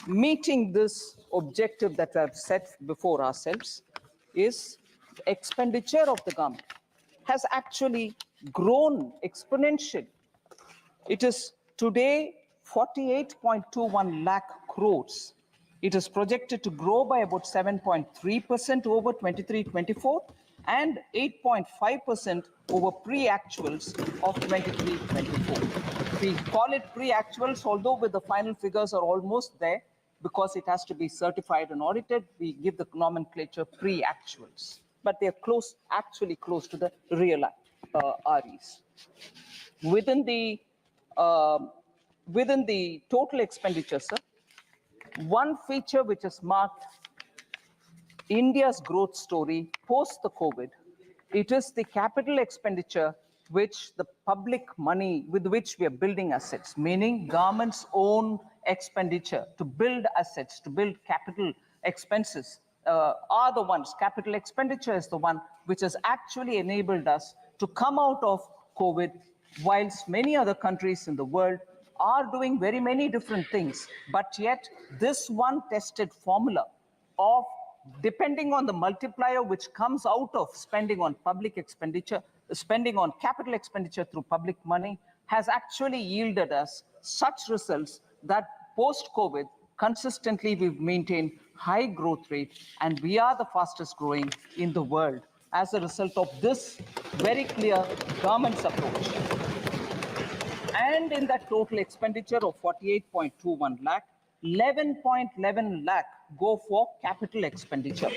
meeting this objective that we have set before ourselves is the expenditure of the government has actually grown exponentially. It is today 48.21 lakh crores. It is projected to grow by about 7.3% over 23-24 and 8.5% over pre-actuals of 23-24. We call it pre-actuals, although with the final figures are almost there because it has to be certified and audited. We give the nomenclature pre-actuals, but they are close, actually close to the real REs. Within the total expenditure, sir, one feature which has marked India's growth story post the COVID, it is the capital expenditure which the public money with which we are building assets, meaning government's own expenditure to build assets, to build capital expenses are the ones, capital expenditure is the one which has actually enabled us to come out of COVID, whilst many other countries in the world are doing very many different things. But yet this one tested formula of depending on the multiplier which comes out of spending on public expenditure, spending on capital expenditure through public money has actually yielded us such results that post-COVID, consistently we've maintained high growth rate and we are the fastest growing in the world as a result of this very clear government's approach. And in that total expenditure of 48.21 lakh, 11.11 lakh go for capital expenditure.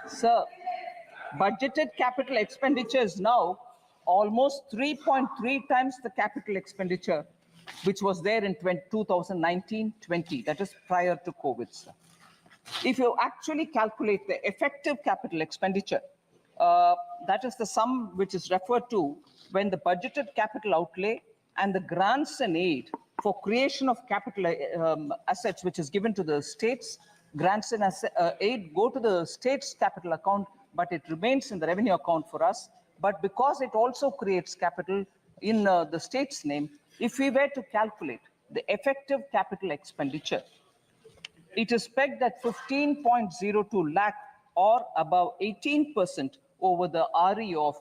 Sir, budgeted capital expenditure is now almost 3.3 times the capital expenditure which was there in 2019-20, that is prior to COVID, sir. If you actually calculate the effective capital expenditure, that is the sum which is referred to when the budgeted capital outlay and the grants and aid for creation of capital assets which is given to the states, grants and aid go to the state's capital account, but it remains in the revenue account for us. But because it also creates capital in the state's name, if we were to calculate the effective capital expenditure, it is pegged at 15.02 lakh or above 18% over the RE of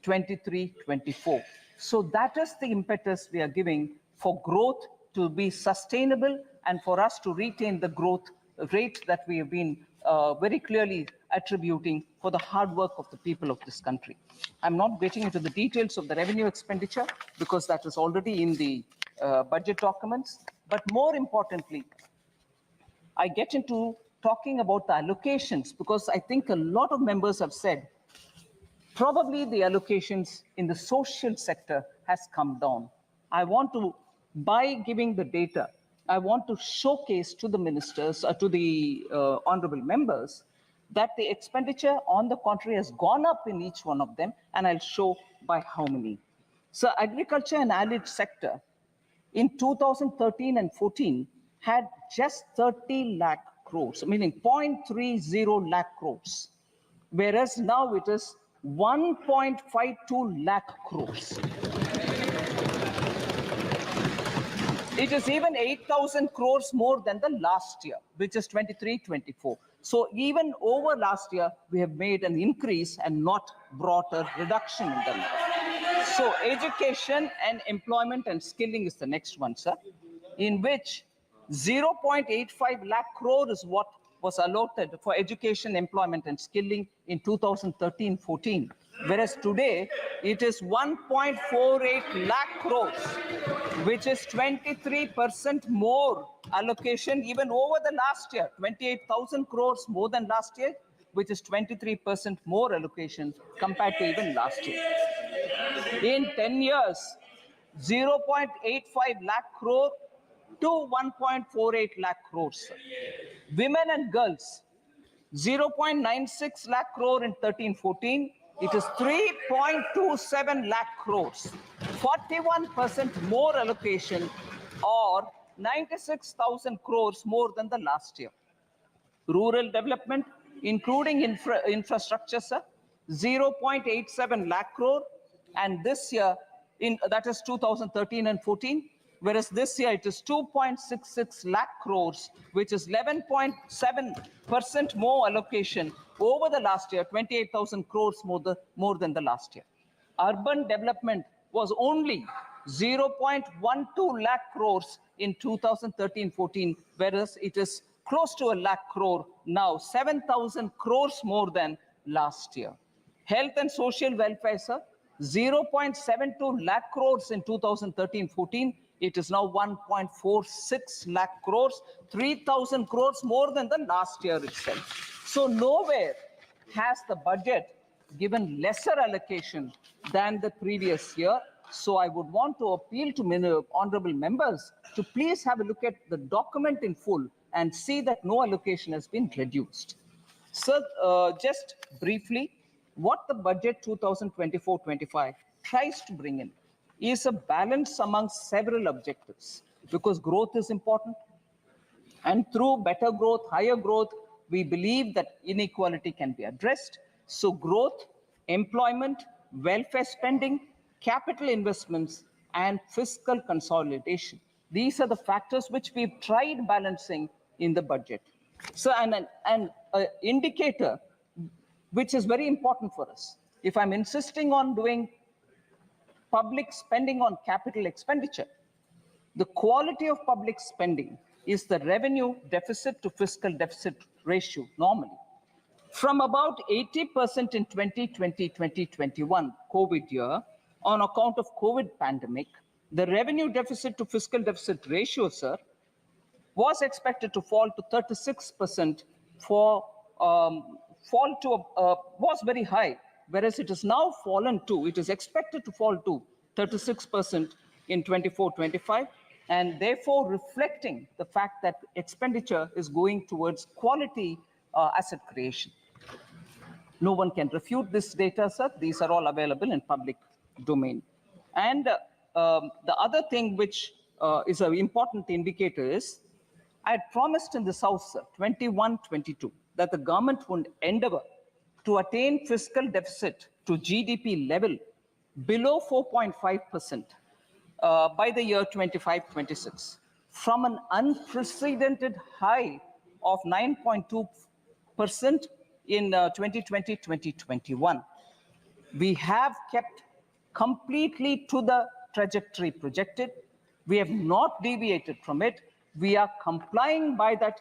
23-24. So that is the impetus we are giving for growth to be sustainable and for us to retain the growth rate that we have been very clearly attributing for the hard work of the people of this country. I'm not getting into the details of the revenue expenditure because that is already in the budget documents, but more importantly, I get into talking about the allocations because I think a lot of members have said probably the allocations in the social sector has come down. I want to, by giving the data, I want to showcase to the ministers, to the honorable members, that the expenditure on the contrary has gone up in each one of them, and I'll show by how many. So agriculture and allied sector in 2013 and 14 had just 30 lakh crores, meaning 0.30 lakh crores, whereas now it is 1.52 lakh crores. It is even 8,000 crores more than the last year, which is 23-24. So even over last year, we have made an increase and not brought a reduction in them. So education and employment and skilling is the next one, sir, in which 0.85 lakh crore is what was allotted for education, employment and skilling in 2013-14. Whereas today, it is 1.48 lakh crores, which is 23% more allocation even over the last year, 28,000 crores more than last year, which is 23% more allocation compared to even last year. In 10 years, 0.85 lakh crore to 1.48 lakh crores. Women and girls, 0.96 lakh crore in 13-14. It is 3.27 lakh crores, 41% more allocation or 96,000 crores more than the last year. Rural development, including infrastructure, sir, 0.87 lakh crore and this year, that is 2013 and 14, whereas this year it is 2.66 lakh crores, which is 11.7% more allocation over the last year, 28,000 crores more than the last year. Urban development was only 0.12 lakh crores in 2013-14, whereas it is close to a lakh crore now, 7,000 crores more than last year. Health and social welfare, sir, 0.72 lakh crores in 2013-14. It is now 1.46 lakh crores, 3,000 crores more than the last year itself. So nowhere has the budget given lesser allocation than the previous year. So I would want to appeal to honorable members to please have a look at the document in full and see that no allocation has been reduced. Sir, just briefly, what the budget 2024-25 tries to bring in is a balance among several objectives, because growth is important. And through better growth, higher growth, we believe that inequality can be addressed. So growth, employment, welfare spending, capital investments, and fiscal consolidation. These are the factors which we've tried balancing in the budget. So an indicator which is very important for us. If I'm insisting on doing public spending on capital expenditure, the quality of public spending is the revenue deficit to fiscal deficit ratio normally. From about 80% in 2020-2021 COVID year, on account of COVID pandemic, the revenue deficit to fiscal deficit ratio, sir, was expected to fall to 36% was very high, whereas it has now fallen to, it is expected to fall to 36% in 24-25, and therefore reflecting the fact that expenditure is going towards quality asset creation. No one can refute this data, sir. These are all available in public domain. And the other thing which is an important indicator is, I had promised in this House, sir, 21-22, that the government would endeavor to attain fiscal deficit to GDP level below 4.5% by the year 25-26, from an unprecedented high of 9.2% in 2020-2021. We have kept completely to the trajectory projected. We have not deviated from it. We are complying by that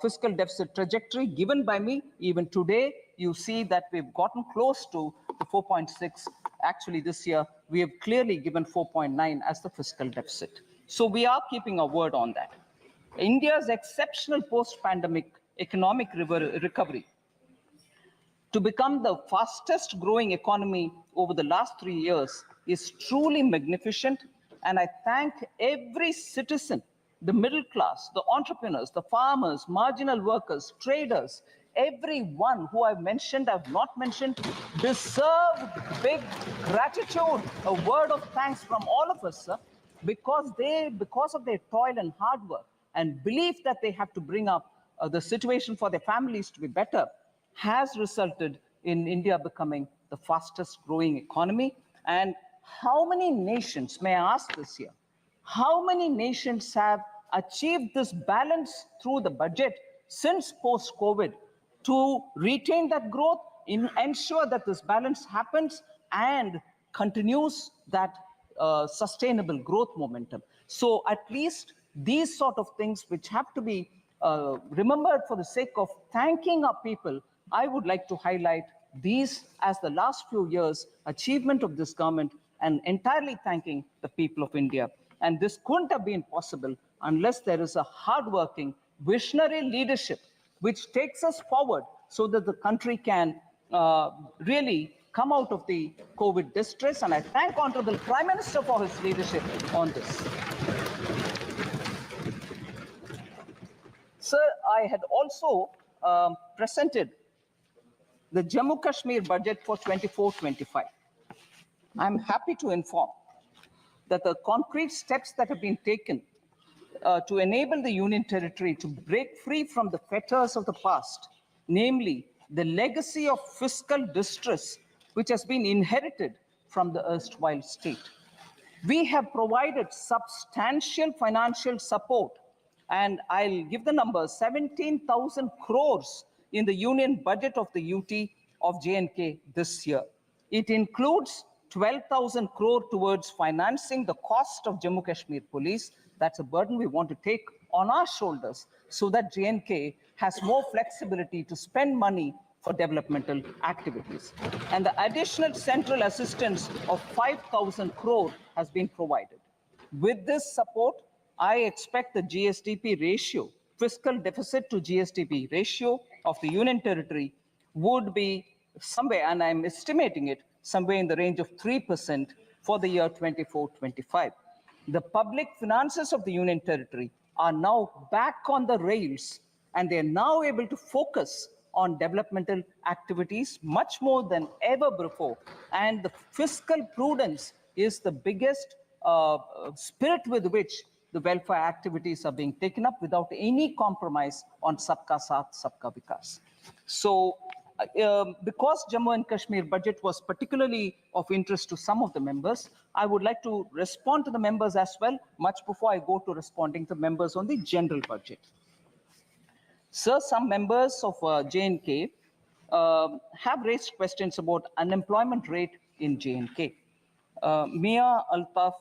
fiscal deficit trajectory given by me. Even today, you see that we've gotten close to the 4.6. Actually, this year, we have clearly given 4.9 as the fiscal deficit. So we are keeping our word on that. India's exceptional post-pandemic economic recovery to become the fastest growing economy over the last 3 years is truly magnificent. And I thank every citizen, the middle class, the entrepreneurs, the farmers, marginal workers, traders, everyone who I've mentioned, I've not mentioned, deserve big gratitude, a word of thanks from all of us, sir, because of their toil and hard work and belief that they have to bring up the situation for their families to be better, has resulted in India becoming the fastest growing economy. And how many nations, may I ask this year, how many nations have achieved this balance through the budget since post-COVID to retain that growth, ensure that this balance happens and continues that sustainable growth momentum? So at least these sort of things which have to be remembered for the sake of thanking our people, I would like to highlight these as the last few years' achievement of this government and entirely thanking the people of India. And this couldn't have been possible unless there is a hardworking, visionary leadership which takes us forward so that the country can really come out of the COVID distress. And I thank Honorable Prime Minister for his leadership on this. Sir, I had also presented the Jammu Kashmir budget for 24-25. I'm happy to inform that the concrete steps that have been taken to enable the Union Territory to break free from the fetters of the past, namely the legacy of fiscal distress which has been inherited from the erstwhile state. We have provided substantial financial support, and I'll give the numbers: 17,000 crores in the union budget of the UT of J&K this year. It includes 12,000 crore towards financing the cost of Jammu Kashmir Police. That's a burden we want to take on our shoulders so that J&K has more flexibility to spend money for developmental activities. And the additional central assistance of 5,000 crore has been provided. With this support, I expect the GSDP ratio, fiscal deficit to GSDP ratio of the Union Territory would be somewhere, and I'm estimating it, somewhere in the range of 3% for the year 24-25. The public finances of the Union Territory are now back on the rails, and they're now able to focus on developmental activities much more than ever before. And the fiscal prudence is the biggest spirit with which the welfare activities are being taken up without any compromise on Sabka Saath, Sabka Vikas. So because Jammu and Kashmir budget was particularly of interest to some of the members, I would like to respond to the members as well, much before I go to responding to members on the general budget. Sir, some members of J&K have raised questions about unemployment rate in J&K. Mia Altaf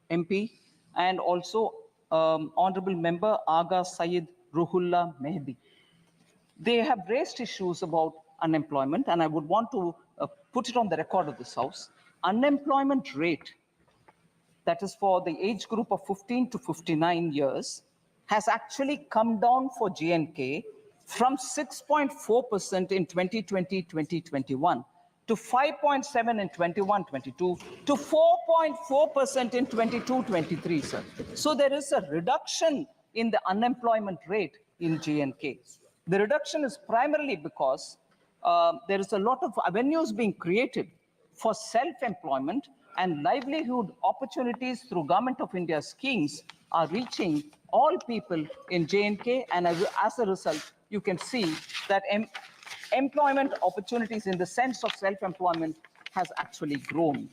MP and also Honorable Member Aga Syed Ruhullah Mehdi. They have raised issues about unemployment, and I would want to put it on the record of this House. Unemployment rate, that is for the age group of 15 to 59 years, has actually come down for J&K from 6.4% in 2020-2021 to 5.7% in 21-22 to 4.4% in 22-23, sir. So there is a reduction in the unemployment rate in J&K. The reduction is primarily because there is a lot of avenues being created for self-employment, and livelihood opportunities through Government of India schemes are reaching all people in J&K, and as a result, you can see that employment opportunities in the sense of self-employment has actually grown.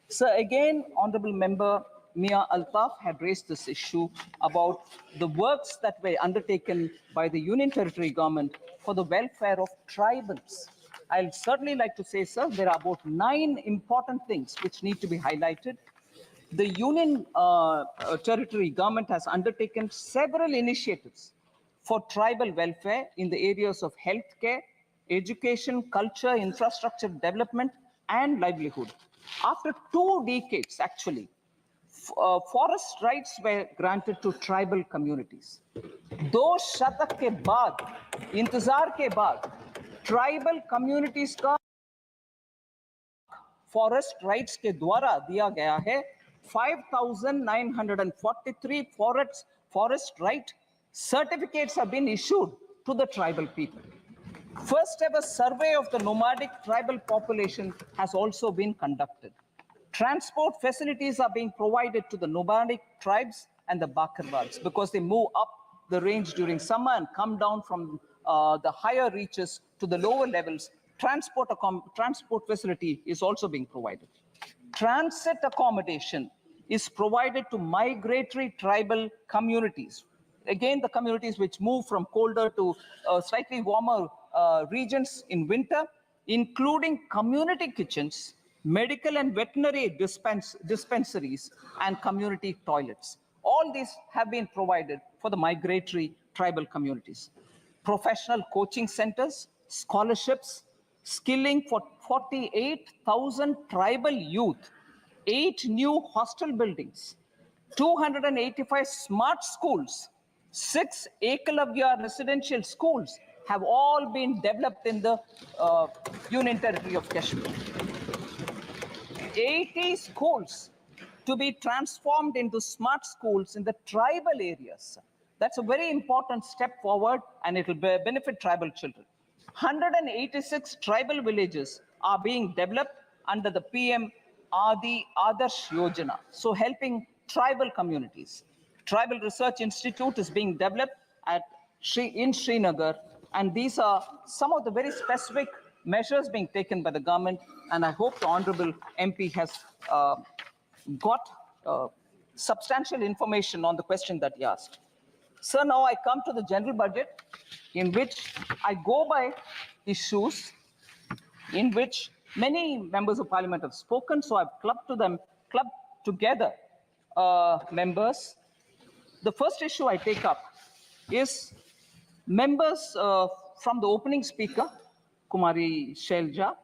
So again, Honorable Member Mia Altaf had raised this issue about the works that were undertaken by the Union Territory government for the welfare of tribals. I'll certainly like to say, sir, there are about 9 important things which need to be highlighted. The Union Territory government has undertaken several initiatives for tribal welfare in the areas of healthcare, education, culture, infrastructure development, and livelihood. After 2 decades, actually, forest rights were granted to tribal communities. 2 शतक के बाद, इंतजार के बाद, tribal communities का forest rights के द्वारा दिया गया है 5,943 forest right certificates have been issued to the tribal people. First ever survey of the nomadic tribal population has also been conducted. Transport facilities are being provided to the nomadic tribes and the Bakarwals because they move up the range during summer and come down from the higher reaches to the lower levels. Transport facility is also being provided. Transit accommodation is provided to migratory tribal communities. Again, the communities which move from colder to slightly warmer regions in winter, including community kitchens, medical and veterinary dispensaries, and community toilets. All these have been provided for the migratory tribal communities. Professional coaching centers, scholarships, skilling for 48,000 tribal youth, 8 new hostel buildings, 285 smart schools, 6 Ekalavya residential schools have all been developed in the Union Territory of Kashmir. 80 schools to be transformed into smart schools in the tribal areas. That's a very important step forward, and it will benefit tribal children. 186 tribal villages are being developed under the PM Adi Adarsh Yojana, so helping tribal communities. Tribal Research Institute is being developed in Srinagar, and these are some of the very specific measures being taken by the government, and I hope the Honorable MP has got substantial information on the question that he asked. Sir, now I come to the general budget, in which I go by issues in which many members of parliament have spoken, so I've clubbed together members. The first issue I take up is members from the opening speaker, Kumari Shelja,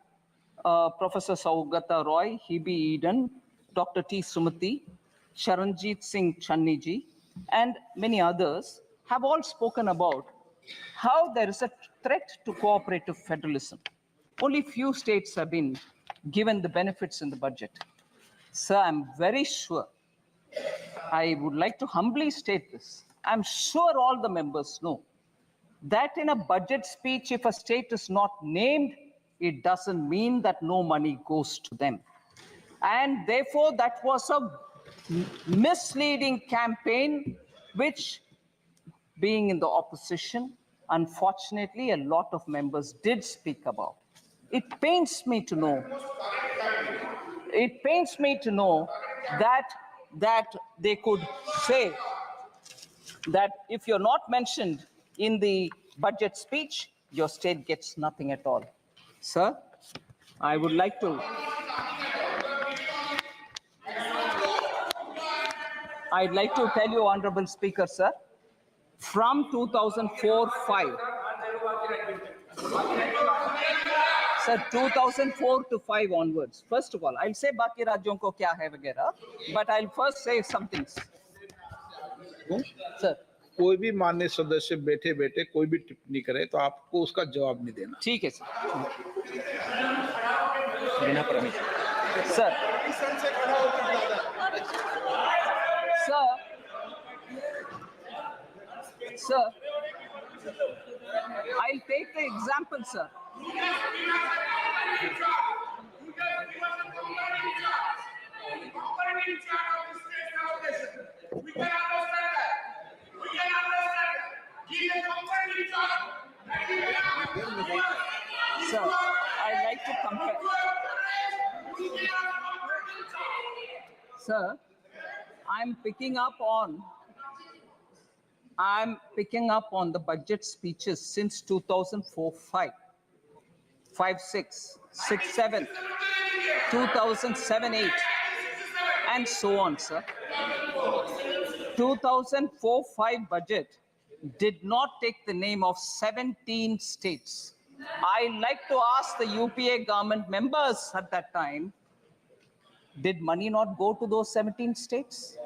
Professor Saugata Roy, Hebe Eden, Dr. T. Sumati, Charanjit Singh Channiji, and many others have all spoken about how there is a threat to cooperative federalism. Only few states have been given the benefits in the budget. Sir, I'm very sure, I would like to humbly state this, I'm sure all the members know that in a budget speech, if a state is not named, it doesn't mean that no money goes to them. And therefore, that was a misleading campaign, which, being in the opposition, unfortunately, a lot of members did speak about. It pains me to know that they could say that if you're not mentioned in the budget speech, your state gets nothing at all. Sir, I'd like to tell you, Honorable Speaker, sir, from 2004-5, sir, 2004 to 5 onwards. First of all, I'll say बाकी राज्यों को क्या है वगैरह, but I'll first say some things. Sir, कोई भी माननीय सदस्य बैठे बैठे कोई भी टिप्पणी करे तो आपको उसका जवाब नहीं देना। ठीक है sir. Sir, sir, I'll take the example, sir. Sir, I'd like to compare. Sir, I'm picking up on the budget speeches since 2004-5, 5-6, 6-7, 2007-8, and so on, sir. 2004-5 budget did not take the name of 17 states. I like to ask the UPA government members at that time, did money not go to those 17 states?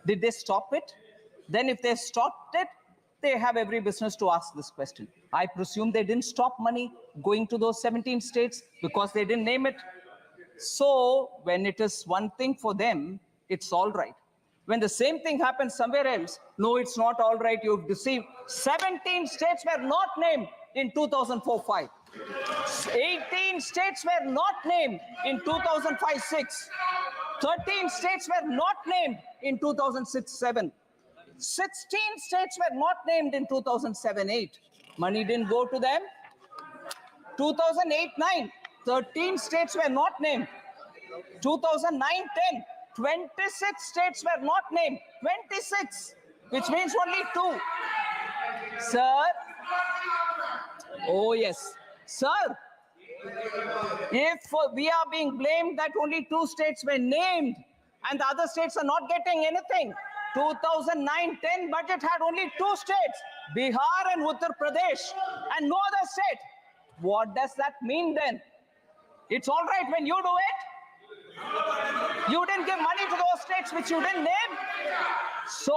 Did they stop it? Then if they stopped it, they have every business to ask this question. I presume they didn't stop money going to those 17 states because they didn't name it. So when it is one thing for them, it's all right. When the same thing happens somewhere else, no, it's not all right, you've deceived. 17 states were not named in 2004-5. 18 states were not named in 2005-6. 13 states were not named in 2006-7. 16 states were not named in 2007-8. Money didn't go to them. 2008-9, 13 states were not named. 2009-10, 26 states were not named. 26, which means only 2. Sir, oh yes, sir, if we are being blamed that only 2 states were named and the other states are not getting anything, 2009-10 budget had only 2 states, Bihar and Uttar Pradesh, and no other state. What does that mean then? It's all right when you do it. You didn't give money to those states which you didn't name. So,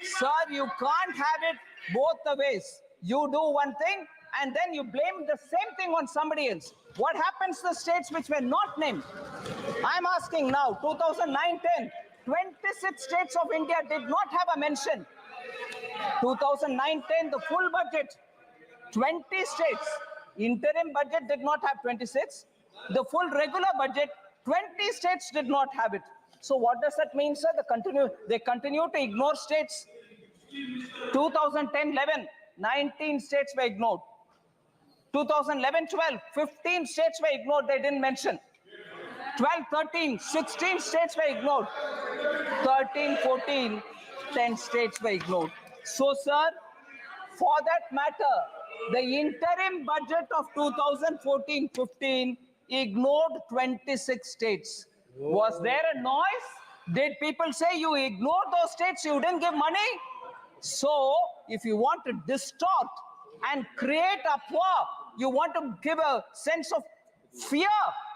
sir, you can't have it both the ways. You do one thing and then you blame the same thing on somebody else. What happens to the states which were not named? I'm asking now, 2009-10, 26 states of India did not have a mention. 2009-10, the full budget, 20 states. Interim budget did not have 26. The full regular budget, 20 states did not have it. So what does that mean, sir? They continue to ignore states. 2010-11, 19 states were ignored. 2011-12, 15 states were ignored, they didn't mention. 12-13, 16 states were ignored. 13-14, 10 states were ignored. So, sir, for that matter, the interim budget of 2014-15 ignored 26 states. Was there a noise? Did people say you ignored those states, you didn't give money? So, if you want to distort and create uproar, you want to give a sense of fear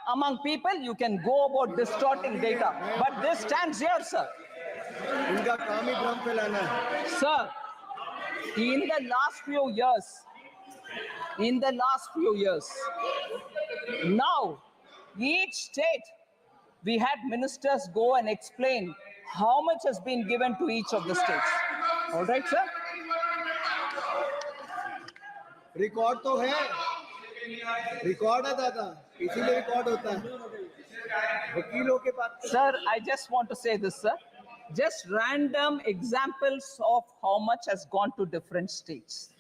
among people, you can go about distorting data. But this stands here, sir. इनका काम ही भ्रम फैलाना है। Sir, in the last few years, now each state, we had ministers go and explain how much has been given to each of the states. All right, sir? Record तो है, record है दादा, इसीलिए रिकॉर्ड होता है वकीलों के पास। Sir, I just want to say this, sir. Just random examples of how much has gone to different states.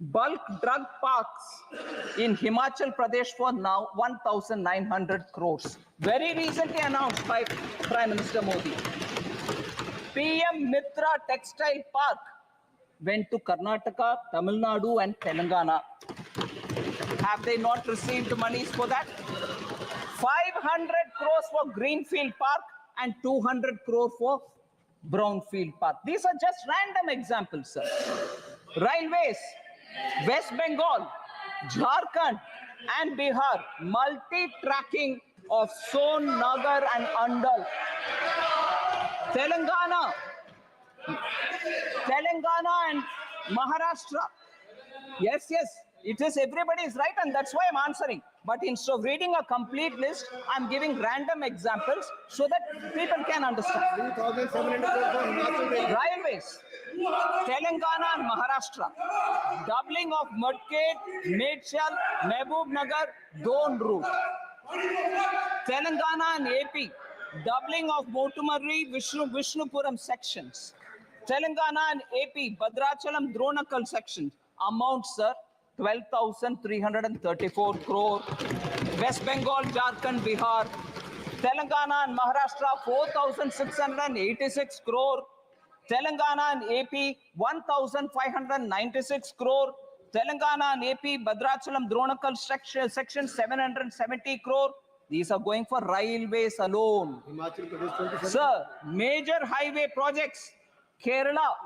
Bulk drug parks in Himachal Pradesh for now 1,900 crores. Very recently announced by Prime Minister Modi. PM Mitra Textile Park went to Karnataka, Tamil Nadu and Telangana. Have they not received monies for that? 500 crores for Greenfield Park and 200 crore for Brownfield Park. These are just random examples, sir. Railways, West Bengal, Jharkhand and Bihar, multi-tracking of Son, Nagar and Andal. Telangana and Maharashtra. Yes, it is, everybody is right, and that's why I'm answering. But instead of reading a complete list, I'm giving random examples so that people can understand. 2,700 crore for Himachal Railway. Railways, Telangana and Maharashtra, doubling of Mudked, Medchal, Mehboob Nagar, Don route. Telangana and AP, doubling of Motumarri, Vishnupuram sections. Telangana and AP, Bhadrachalam, Dronakal sections. Amount, sir, 12,334 crore. West Bengal, Jharkhand, Bihar. Telangana and Maharashtra, 4,686 crore. Telangana and AP, 1,596 crore. Telangana and AP, Bhadrachalam, Dronakal section, 770 crore. These are going for railways alone. Himachal Pradesh 27. Sir, major highway projects, Kerala.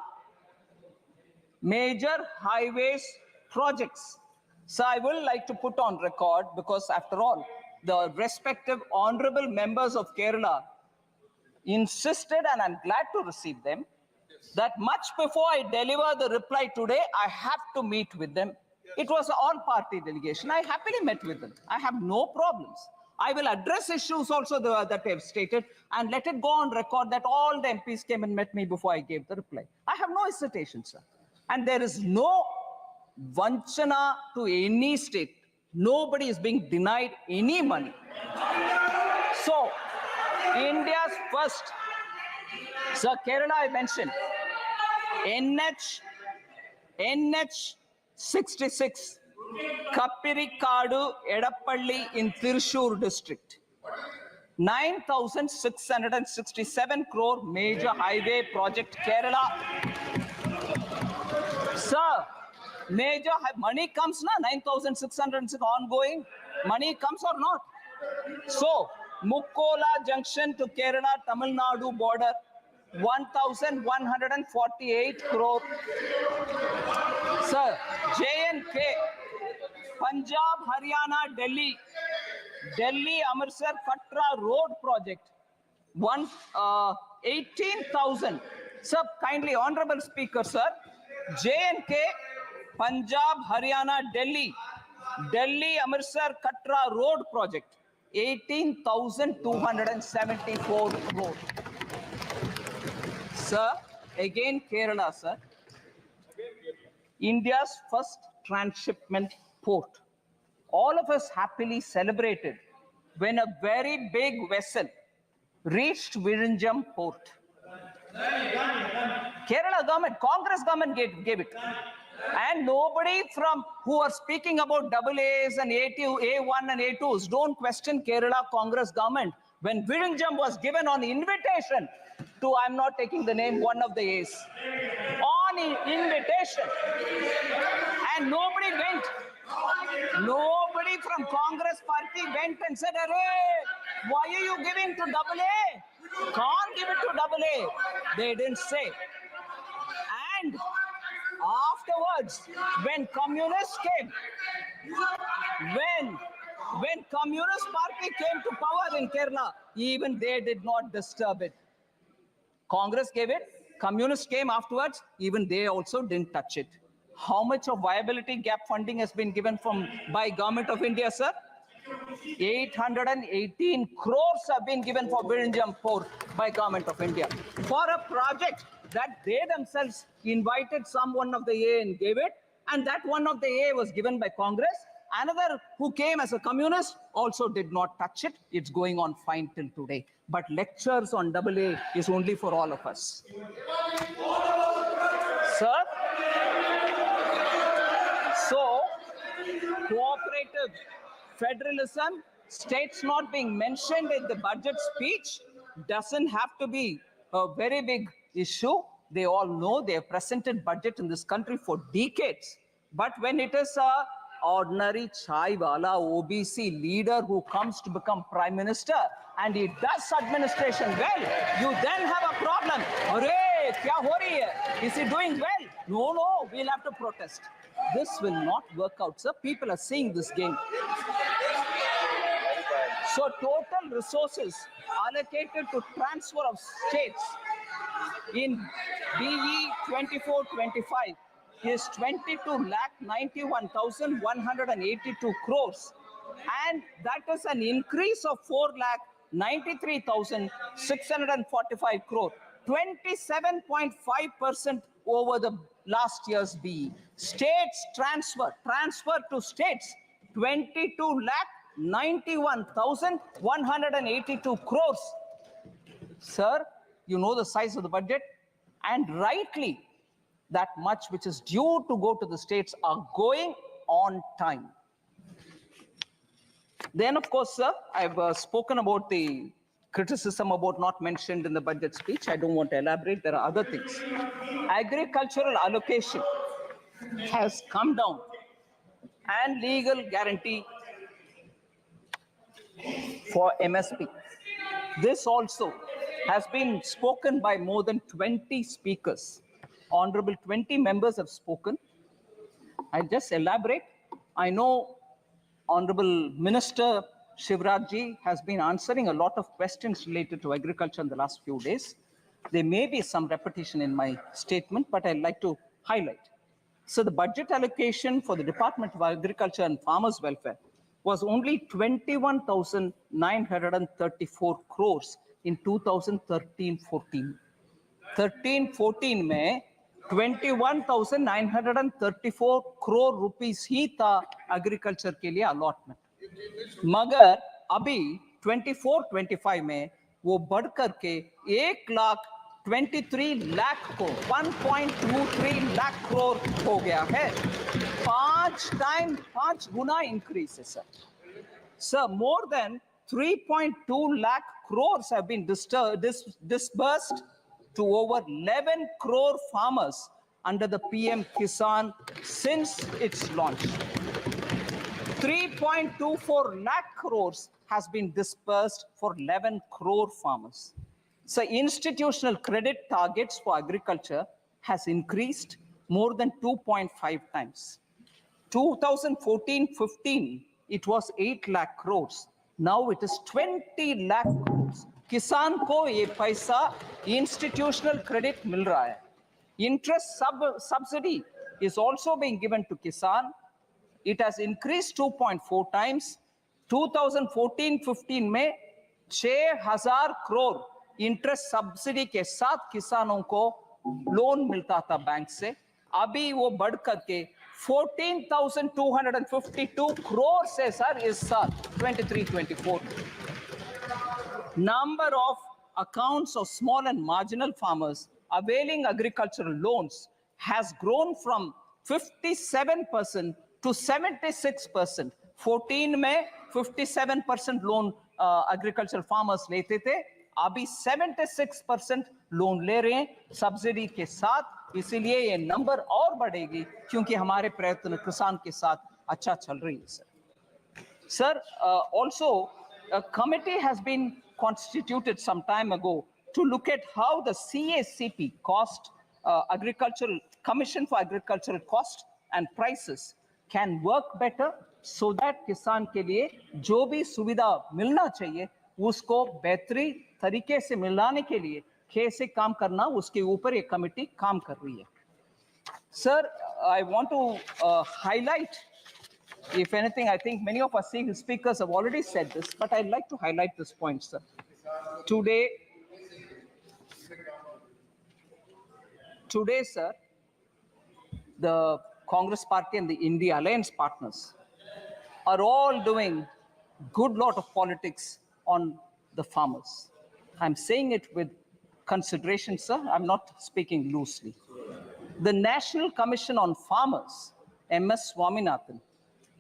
Major highways projects. So I will like to put on record, because after all, the respective honorable members of Kerala insisted, and I'm glad to receive them, that much before I deliver the reply today, I have to meet with them. It was an all-party delegation. I happily met with them. I have no problems. I will address issues also that I have stated, and let it go on record that all the MPs came and met me before I gave the reply. I have no hesitation, sir. And there is no vanchana to any state. Nobody is being denied any money. So, India's first, sir, Kerala I mentioned, NH 66, Kappirikadu, Edappalli in Thrissur district. 9,667 crore major highway project, Kerala. Sir, major money comes now, 9,606 ongoing. Money comes or not? So, Mukkola junction to Kerala, Tamil Nadu border, 1,148 crore. Sir, J&K, Punjab, Haryana, Delhi, Amritsar, Katra road project, 18,000. Sir, kindly, honorable speaker, sir, J&K, Punjab, Haryana, Delhi, Amritsar, Katra road project, 18,274 crore. Sir, again Kerala, sir. India's first transshipment port. All of us happily celebrated when a very big vessel reached Virinjam port. Kerala government, Congress government gave it. And nobody from who are speaking about double A's and A2, A1 and A2s don't question Kerala Congress government when Virinjam was given on invitation to, I'm not taking the name, one of the A's. On invitation. And nobody went. Nobody from Congress party went and said, "Arey, why are you giving to double A? Can't give it to double A." They didn't say. And afterwards, when communists came, when communist party came to power in Kerala, even they did not disturb it. Congress gave it, communists came afterwards, even they also didn't touch it. How much of viability gap funding has been given by Government of India, sir? 818 crores have been given for Virinjam Port by Government of India for a project that they themselves invited one of the A and gave it, and that one of the A was given by Congress. Another who came as a communist also did not touch it. It's going on fine till today. But lectures on double A is only for all of us. Sir? So, cooperative federalism, states not being mentioned in the budget speech, doesn't have to be a very big issue. They all know they have presented budget in this country for decades. But when it is a ordinary chai wala OBC leader who comes to become prime minister and he does administration well, you then have a problem. Arey, kya ho rahi hai? Is he doing well? No, we'll have to protest. This will not work out, sir. People are seeing this game. So total resources allocated to transfer of states in BE 24-25 is 22,91,182 crores. And that is an increase of 4,93,645 crore. 27.5% over the last year's BE. States transfer to states, 22,91,182 crores. Sir, you know the size of the budget, and rightly, that much which is due to go to the states are going on time. Then, of course, sir, I've spoken about the criticism about not mentioned in the budget speech. I don't want to elaborate. There are other things. Agricultural allocation has come down, and legal guarantee for MSP. This also has been spoken by more than 20 speakers. Honorable 20 members have spoken. I'll just elaborate. I know Honorable Minister Shivraj Ji has been answering a lot of questions related to agriculture in the last few days. There may be some repetition in my statement, but I'd like to highlight. So the budget allocation for the Department of Agriculture and Farmers Welfare was only 21,934 crores in 2013-14. 13-14 में 21,934 crore rupees ही था agriculture के लिए allotment. मगर अभी 24-25 में वो बढ़ करके 1,23 लाख को 1.23 लाख crore हो गया है. 5 गुना increase है, sir. Sir, more than 3.2 lakh crores have been disbursed to over 11 crore farmers under the PM Kisan since its launch. 3.24 lakh crores has been disbursed for 11 crore farmers. So institutional credit targets for agriculture has increased more than 2.5 times. 2014-15, it was 8 lakh crores. Now it is 20 lakh crores. किसान को ये पैसा institutional credit मिल रहा है. Interest subsidy is also being given to kisan. It has increased 2.4 times. 2014-15 में 6,000 crore interest subsidy के साथ किसानों को लोन मिलता था बैंक से. अभी वो बढ़ करके 14,252 crore से सर इस साल 23-24. Number of accounts of small and marginal farmers availing agricultural loans has grown from 57% to 76%. 14 में 57% लोन एग्रीकल्चर फार्मर्स लेते थे, अभी 76% लोन ले रहे हैं सब्सिडी के साथ। इसीलिए ये नंबर और बढ़ेगी क्योंकि हमारे प्रयत्न किसान के साथ अच्छा चल रही है sir. Sir, also a committee has been constituted some time ago to look at how the CACP cost, agricultural commission for agricultural cost and prices can work better so that किसान के लिए जो भी सुविधा मिलना चाहिए उसको बेहतरी तरीके से मिलाने के लिए कैसे काम करना, उसके ऊपर ये कमेटी काम कर रही है। Sir, I want to highlight, if anything, I think many of our speakers have already said this, but I'd like to highlight this point, sir. Today, sir, the Congress Party and the India Alliance partners are all doing good lot of politics on the farmers. I'm saying it with consideration, sir. I'm not speaking loosely. The National Commission on Farmers, MS Swaminathan,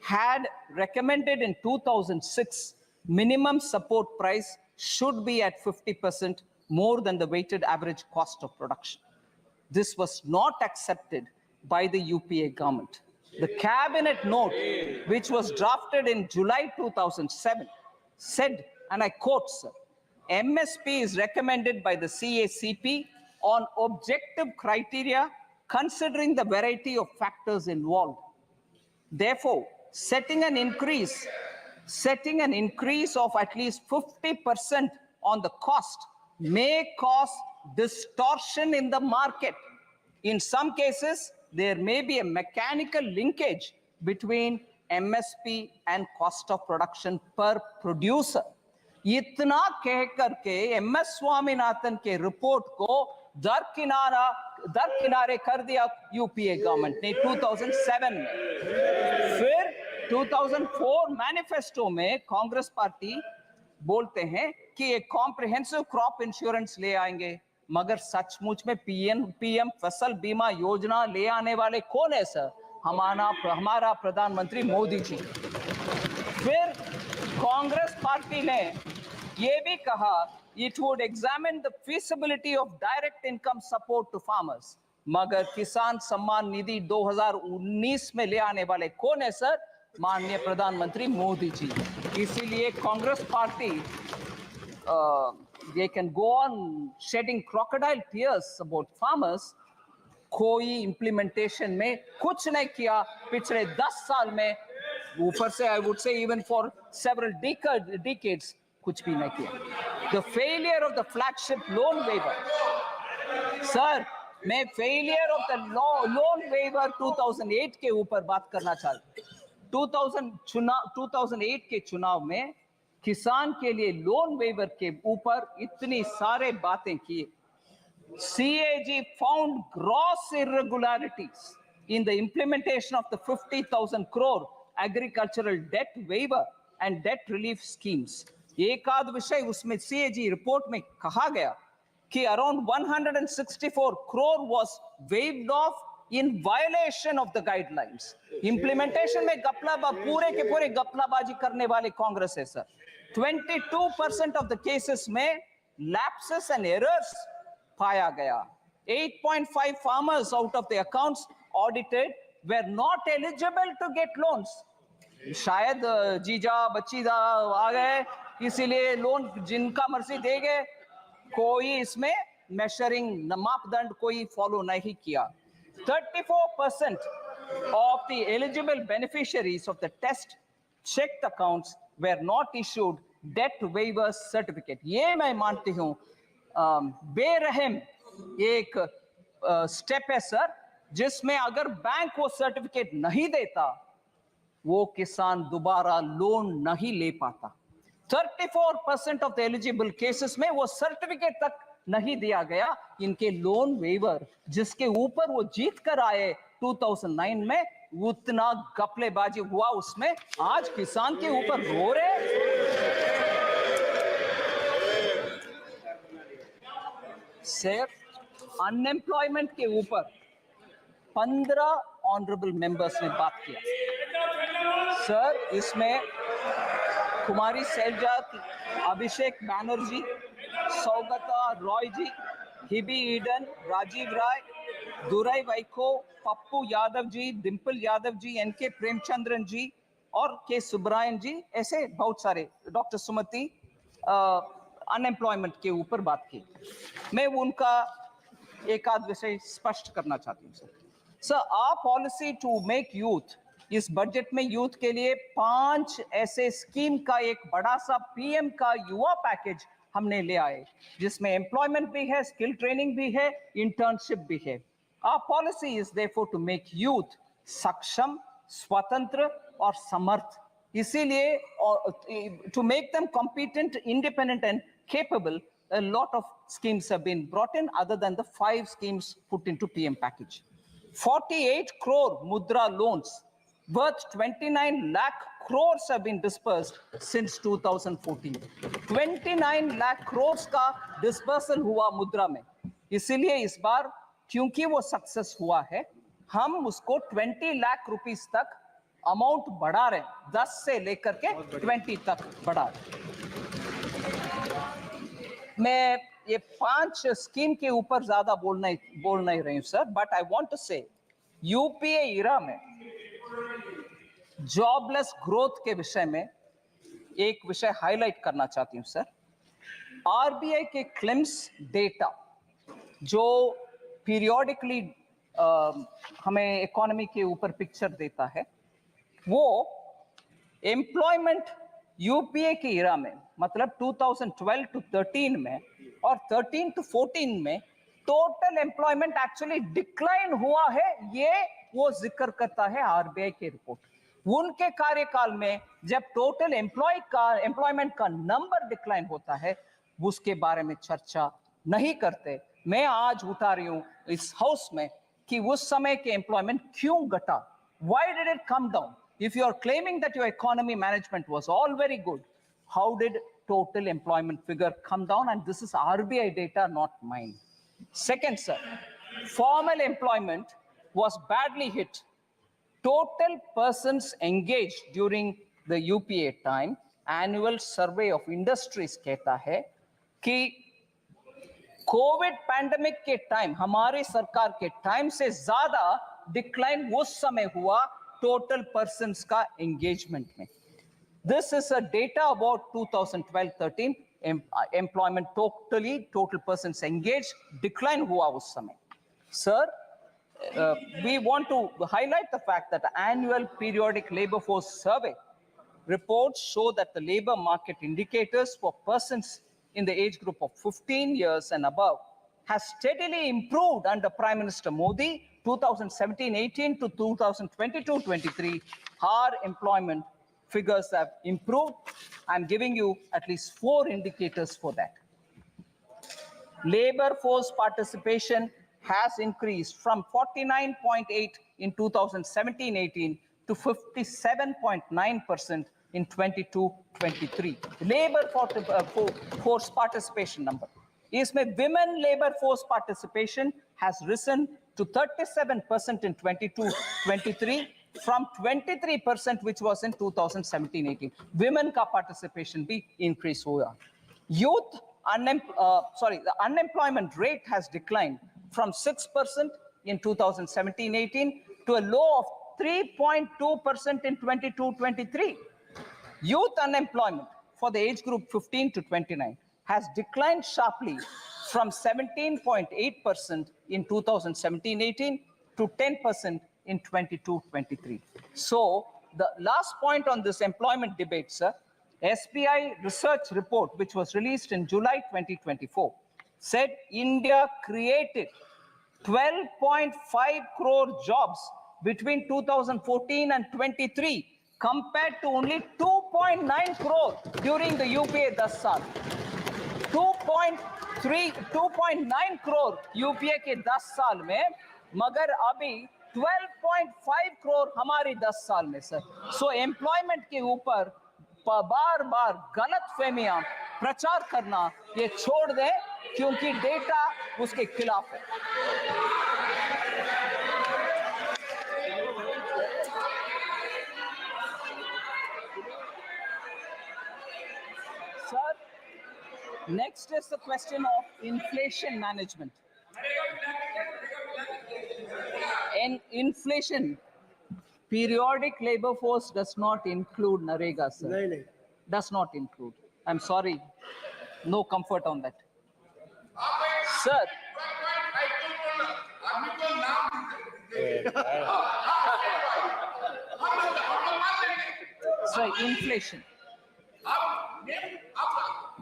had recommended in 2006 minimum support price should be at 50% more than the weighted average cost of production. This was not accepted by the UPA government. The cabinet note, which was drafted in July 2007, said, and I quote, sir, MSP is recommended by the CACP on objective criteria considering the variety of factors involved. Therefore, setting an increase of at least 50% on the cost may cause distortion in the market. In some cases, there may be a mechanical linkage between MSP and cost of production per producer. इतना कह करके MS Swaminathan के report को दरकिनारे कर दिया UPA government ने 2007 में। फिर 2004 मैनिफेस्टो में कांग्रेस पार्टी बोलते हैं कि एक कॉम्प्रिहेंसिव क्रॉप इंश्योरेंस ले आएंगे, मगर सचमुच में पीएम फसल बीमा योजना ले आने वाले कौन है सर? हमारा प्रधानमंत्री मोदी जी। फिर कांग्रेस पार्टी ने ये भी कहा it would examine the feasibility of direct income support to farmers, मगर किसान सम्मान निधि 2019 में ले आने वाले कौन है सर? माननीय प्रधानमंत्री मोदी जी। इसीलिए Congress party they can go on shedding crocodile tears about farmers, कोई इम्प्लीमेंटेशन में कुछ नहीं किया पिछले 10 साल में, ऊपर से I would say even for several decades कुछ भी नहीं किया। The failure of the flagship loan waiver, sir मैं failure of the loan waiver 2008 के ऊपर बात करना चाहता हूँ। 2008 के चुनाव में किसान के लिए लोन वेवर के ऊपर इतनी सारे बातें की। CAG found gross irregularities in the implementation of the 50,000 crore agricultural debt waiver and debt relief schemes. एक आध विषय उसमें CAG रिपोर्ट में कहा गया कि around 164 crore was waived off in violation of the guidelines. Implementation में पूरे के पूरे गपलाबाजी करने वाले कांग्रेस है सर। 22% of the cases में lapses and errors पाया गया। 8.5 farmers out of the accounts audited were not eligible to get loans. शायद जीजा बच्चीदा आ गए इसीलिए लोन जिनका मर्जी दे गए, कोई इसमें मेजरिंग मापदंड कोई फॉलो नहीं किया। 34% of the eligible beneficiaries of the test checked accounts were not issued debt waiver certificate. ये मैं मानती हूँ बेरहम एक स्टेप है सर, जिसमें अगर बैंक वो सर्टिफिकेट नहीं देता वो किसान दोबारा लोन नहीं ले पाता। 34% ऑफ द एलिजिबल केसेस में वो सर्टिफिकेट तक नहीं दिया गया। इनके लोन वेवर जिसके ऊपर वो जीत कर आए 2009 में, उतना गपलेबाजी हुआ उसमें, आज किसान के ऊपर रो रहे। सर अनएम्प्लॉयमेंट के ऊपर 15 ऑनरेबल मेंबर्स ने बात किया। सर, इसमें कुमारी सैलजा, अभिषेक बैनर्जी, सौगता रॉय जी, हिबी ईडन, राजीव राय, दुराई वाइको, पप्पू यादव जी, डिम्पल यादव जी, एनके प्रेमचंद्रन जी और के सुब्रायन जी, ऐसे बहुत सारे, डॉक्टर सुमति, अनएम्प्लॉयमेंट के ऊपर बात की। मैं उनका एक आध विषय स्पष्ट करना चाहती हूँ। Sir, our policy to make youth, इस बजट में यूथ के लिए 5 ऐसे स्कीम का एक बड़ा सा पीएम का युवा पैकेज हमने ले आए, जिसमें एम्प्लॉयमेंट भी है, स्किल ट्रेनिंग भी है, इंटर्नशिप भी है। Our policy is therefore to make youth सक्षम, स्वतंत्र और समर्थ। इसीलिए to make them competent, independent and capable, a lot of schemes have been brought in other than the 5 schemes put into PM package. 48 crore mudra loans worth 29 lakh crores have been dispersed since 2014. 29 lakh crores का dispersal हुआ मुद्रा में। इसीलिए इस बार क्योंकि वो success हुआ है, हम उसको 20 लाख रुपीस तक अमाउंट बढ़ा रहे हैं, 10 से लेकर के 20 तक बढ़ा रहे हैं। मैं ये 5 स्कीम के ऊपर ज्यादा बोल नहीं रही हूं sir, but I want to say UPA era में जॉबलेस ग्रोथ के विषय में एक विषय हाईलाइट करना चाहती हूं सर। आरबीआई के क्लेम्स डेटा जो पीरियोडिकली हमें इकोनॉमी के ऊपर पिक्चर देता है, वो एम्प्लॉयमेंट यूपीए के इरा में, मतलब 2012 to 13 में और 13 to 14 में टोटल एम्प्लॉयमेंट एक्चुअली डिक्लाइन हुआ है, ये वो जिक्र करता है आरबीआई की रिपोर्ट। उनके कार्यकाल में जब टोटल एम्प्लॉयमेंट का नंबर डिक्लाइन होता है, उसके बारे में चर्चा नहीं करते। मैं आज उठा रही हूं इस हाउस में कि उस समय के एम्प्लॉयमेंट क्यों घटा, why did it come down? If you are claiming that your economy management was all very good, how did total employment figure come down? And this is RBI data, not mine. Second, sir, formal employment was badly hit. Total persons engaged during the UPA time, annual survey of industries कहता है कि Covid pandemic के time, हमारे सरकार के time से ज्यादा decline उस समय हुआ टोटल पर्सन्स का एंगेजमेंट में। This is a data about 2012-13 employment, total persons engage decline हुआ उस समय। Sir, we want to highlight the fact that the annual periodic labor force survey reports show that the labor market indicators for persons in the age group of 15 years and above has steadily improved under Prime Minister Modi 2017-18 to 2022-23. Our employment figures have improved. I'm giving you at least 4 indicators for that. Labor force participation has increased from 49.8 in 2017-18 to 57.9% in 22-23. Labor force participation number. इसमें women labor force participation has risen to 37% in 22-23 from 23% which was in 2017-18. Women का participation भी increase हुआ. Youth the unemployment rate has declined from 6% in 2017-18 to a low of 3.2% in 22-23. Youth unemployment for the age group 15 to 29 has declined sharply from 17.8% in 2017-18 to 10% in 22-23. So the last point on this employment debate, sir, SBI research report, which was released in July 2024, said India created 12.5 crore jobs between 2014 and 23, compared to only 2.9 crore during the UPA 10 साल। 2.9 crore UPA के 10 साल में, मगर अभी 12.5 करोड़ हमारे 10 साल में sir. सो employment के ऊपर बार बार गलत फहमियां प्रचार करना ये छोड़ दें, क्योंकि डेटा उसके खिलाफ है। Next is the question of inflation management. In inflation, periodic labor force does not include Narega, sir. नहीं नहीं Does not include. I'm sorry. No comfort on that. Sir, sir, inflation.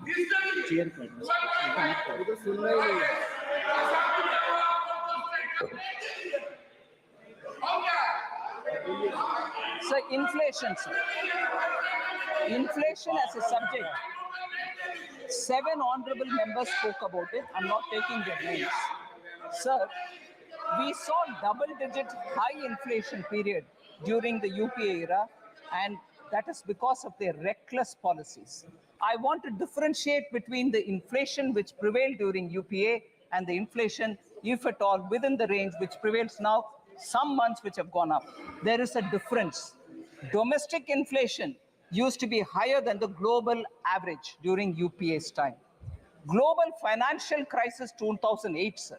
अभी तो सुनना ही नहीं है Sir, inflation, sir. Inflation as a subject. 7 honorable members spoke about it. I'm not taking their names. Sir, we saw double-digit high inflation period during the UPA era, and that is because of their reckless policies. I want to differentiate between the inflation which prevailed during UPA and the inflation, if at all, within the range which prevails now, some months which have gone up. There is a difference. Domestic inflation used to be higher than the global average during UPA's time. Global financial crisis 2008, sir.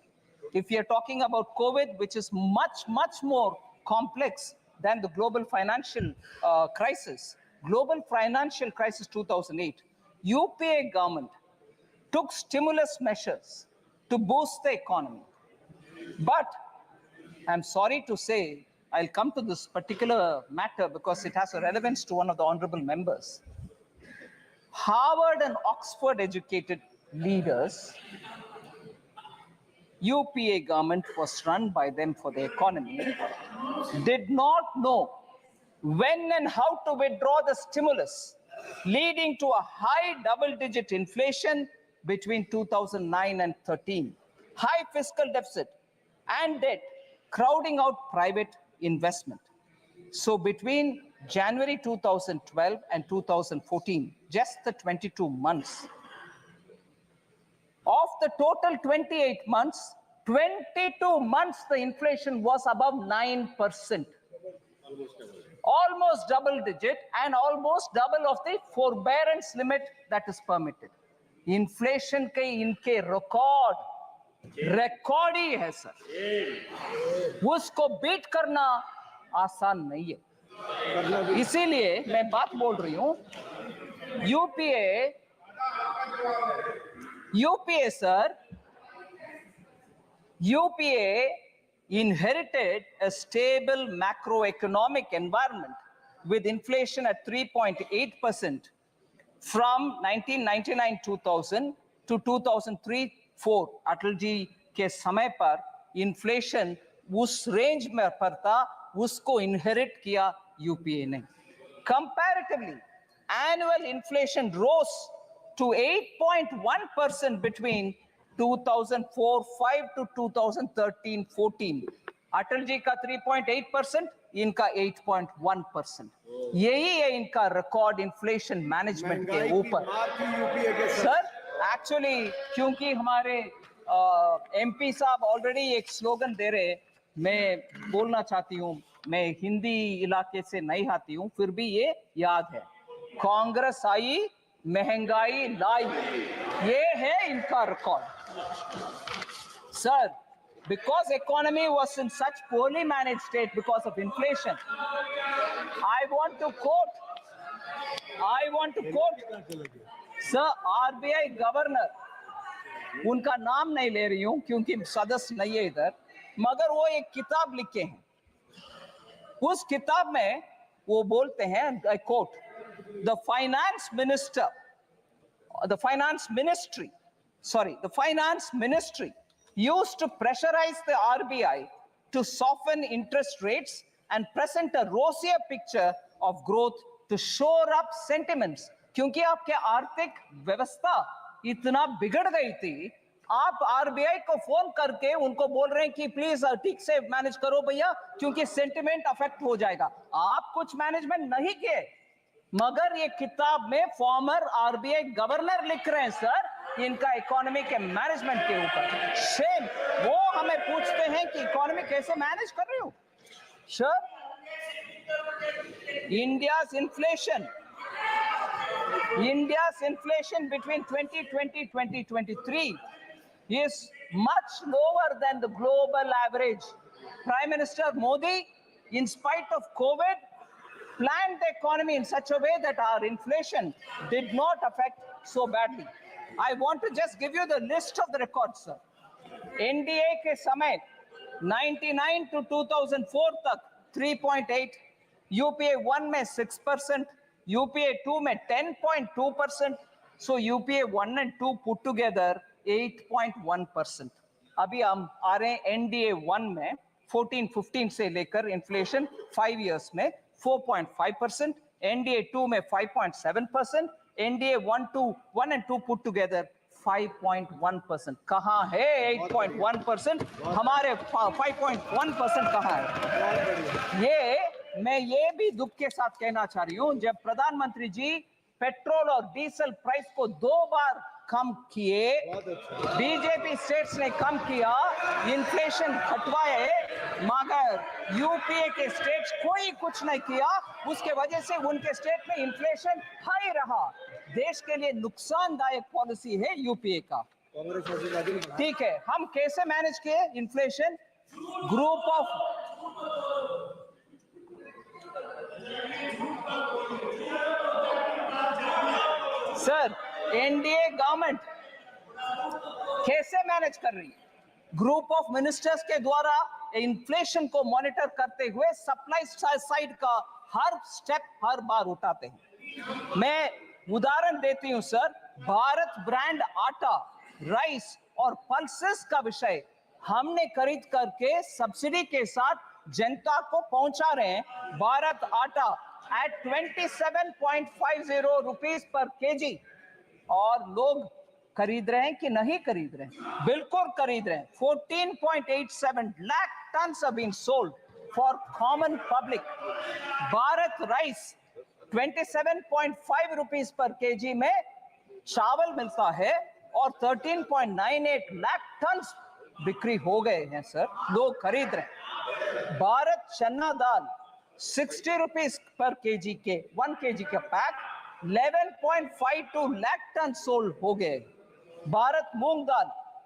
If you're talking about COVID, which is much, much more complex than the global financial crisis, global financial crisis 2008, UPA government took stimulus measures to boost the economy. But I'm sorry to say, I'll come to this particular matter because it has a relevance to one of the honorable members. Harvard and Oxford educated leaders, UPA government was run by them for the economy, did not know when and how to withdraw the stimulus, leading to a high double-digit inflation between 2009 and 13, high fiscal deficit and debt, crowding out private investment. So between January 2012 and 2014, just the 22 months, of the total 28 months, 22 months the inflation was above 9%. Almost double digit and almost double of the forbearance limit that is permitted. Inflation के इनके record ही है sir, उसको beat करना आसान नहीं है. इसीलिए मैं बात बोल रही हूं, UPA sir, UPA inherited a stable macroeconomic environment with inflation at 3.8% from 1999-2000 to 2003-4. Atal ji के समय पर inflation उस range में पर था, उसको inherit किया UPA ने. Comparatively, annual inflation rose to 8.1% between 2004-5 to 2013-14. Atal ji का 3.8%, इनका 8.1%. यही है इनका रिकॉर्ड इन्फ्लेशन मैनेजमेंट के ऊपर. सर एक्चुअली क्योंकि हमारे एमपी साहब ऑलरेडी एक स्लोगन दे रहे, मैं बोलना चाहती हूँ, मैं हिंदी इलाके से नहीं आती हूँ, फिर भी ये याद है, कांग्रेस आई महंगाई लाई, ये है इनका record. Sir, because economy was in such poorly managed state because of inflation, I want to quote sir, RBI governor, उनका नाम नहीं ले रही हूं क्योंकि सदस्य नहीं है इधर, मगर वो एक किताब लिखे हैं. उस किताब में वो बोलते हैं, I quote, the finance ministry used to pressurize the RBI to soften interest rates and present a rosier picture of growth to shore up sentiments. क्योंकि आपके आर्थिक व्यवस्था इतना बिगड़ गई थी, आप आरबीआई को फोन करके उनको बोल रहे हैं कि प्लीज ठीक से मैनेज करो भैया, क्योंकि सेंटिमेंट अफेक्ट हो जाएगा. आप कुछ मैनेजमेंट नहीं किए, मगर ये किताब में फॉर्मर आरबीआई गवर्नर लिख रहे हैं सर इनका इकोनॉमी के मैनेजमेंट के ऊपर. शेम. वो हमें पूछते हैं कि इकोनॉमी कैसे मैनेज कर रहे हो. Sir, India's inflation India's inflation between 2020 2023 is much lower than the global average. Prime Minister Modi, in spite of COVID, planned the economy in such a way that our inflation did not affect so badly. I want to just give you the list of the records, sir. NDA के समय 99 to 2004 तक 3.8, UPA 1 में 6%, UPA 2 में 10.2%, so UPA 1 and 2 put together 8.1%. अभी हम आ रहे हैं NDA 1 में 14-15 से लेकर इन्फ्लेशन 5 years में 4.5%, NDA 2 में 5.7%, NDA 1 and 2 put together 5.1%. कहाँ है 8.1%? हमारे 5.1% कहाँ है? मैं ये भी दुख के साथ कहना चाह रही हूँ, जब प्रधानमंत्री जी पेट्रोल और डीजल प्राइस को 2 बार कम किए, बीजेपी स्टेट्स ने कम किया, इन्फ्लेशन घटवाए, मगर यूपीए के स्टेट्स कोई कुछ नहीं किया, उसके वजह से उनके स्टेट में इन्फ्लेशन हाई रहा। देश के लिए नुकसानदायक पॉलिसी है यूपीए का। ठीक है, हम कैसे मैनेज किए inflation? Group of sir, NDA government कैसे मैनेज कर रही है? ग्रुप ऑफ मिनिस्टर्स के द्वारा इन्फ्लेशन को मॉनिटर करते हुए सप्लाई साइड का हर स्टेप हर बार उठाते हैं। मैं उदाहरण देती हूं सर, भारत ब्रांड आटा, राइस और पल्सेस का विषय हमने खरीद करके सब्सिडी के साथ जनता को पहुंचा रहे हैं। भारत आटा एट 27.50 रुपीस पर केजी, और लोग खरीद रहे हैं कि नहीं खरीद रहे हैं? बिल्कुल खरीद रहे हैं। 14.87 lakh tons have been sold for common public. Bharat rice 27.5 rupees पर केजी में चावल मिलता है और 13.98 लाख टन्स बिक्री हो गए हैं सर, लोग खरीद रहे हैं। भारत चना दाल 60 रुपीस पर केजी के 1 केजी का पैक 11.52 लाख टन सोल्ड हो गए। भारत मूंग दाल,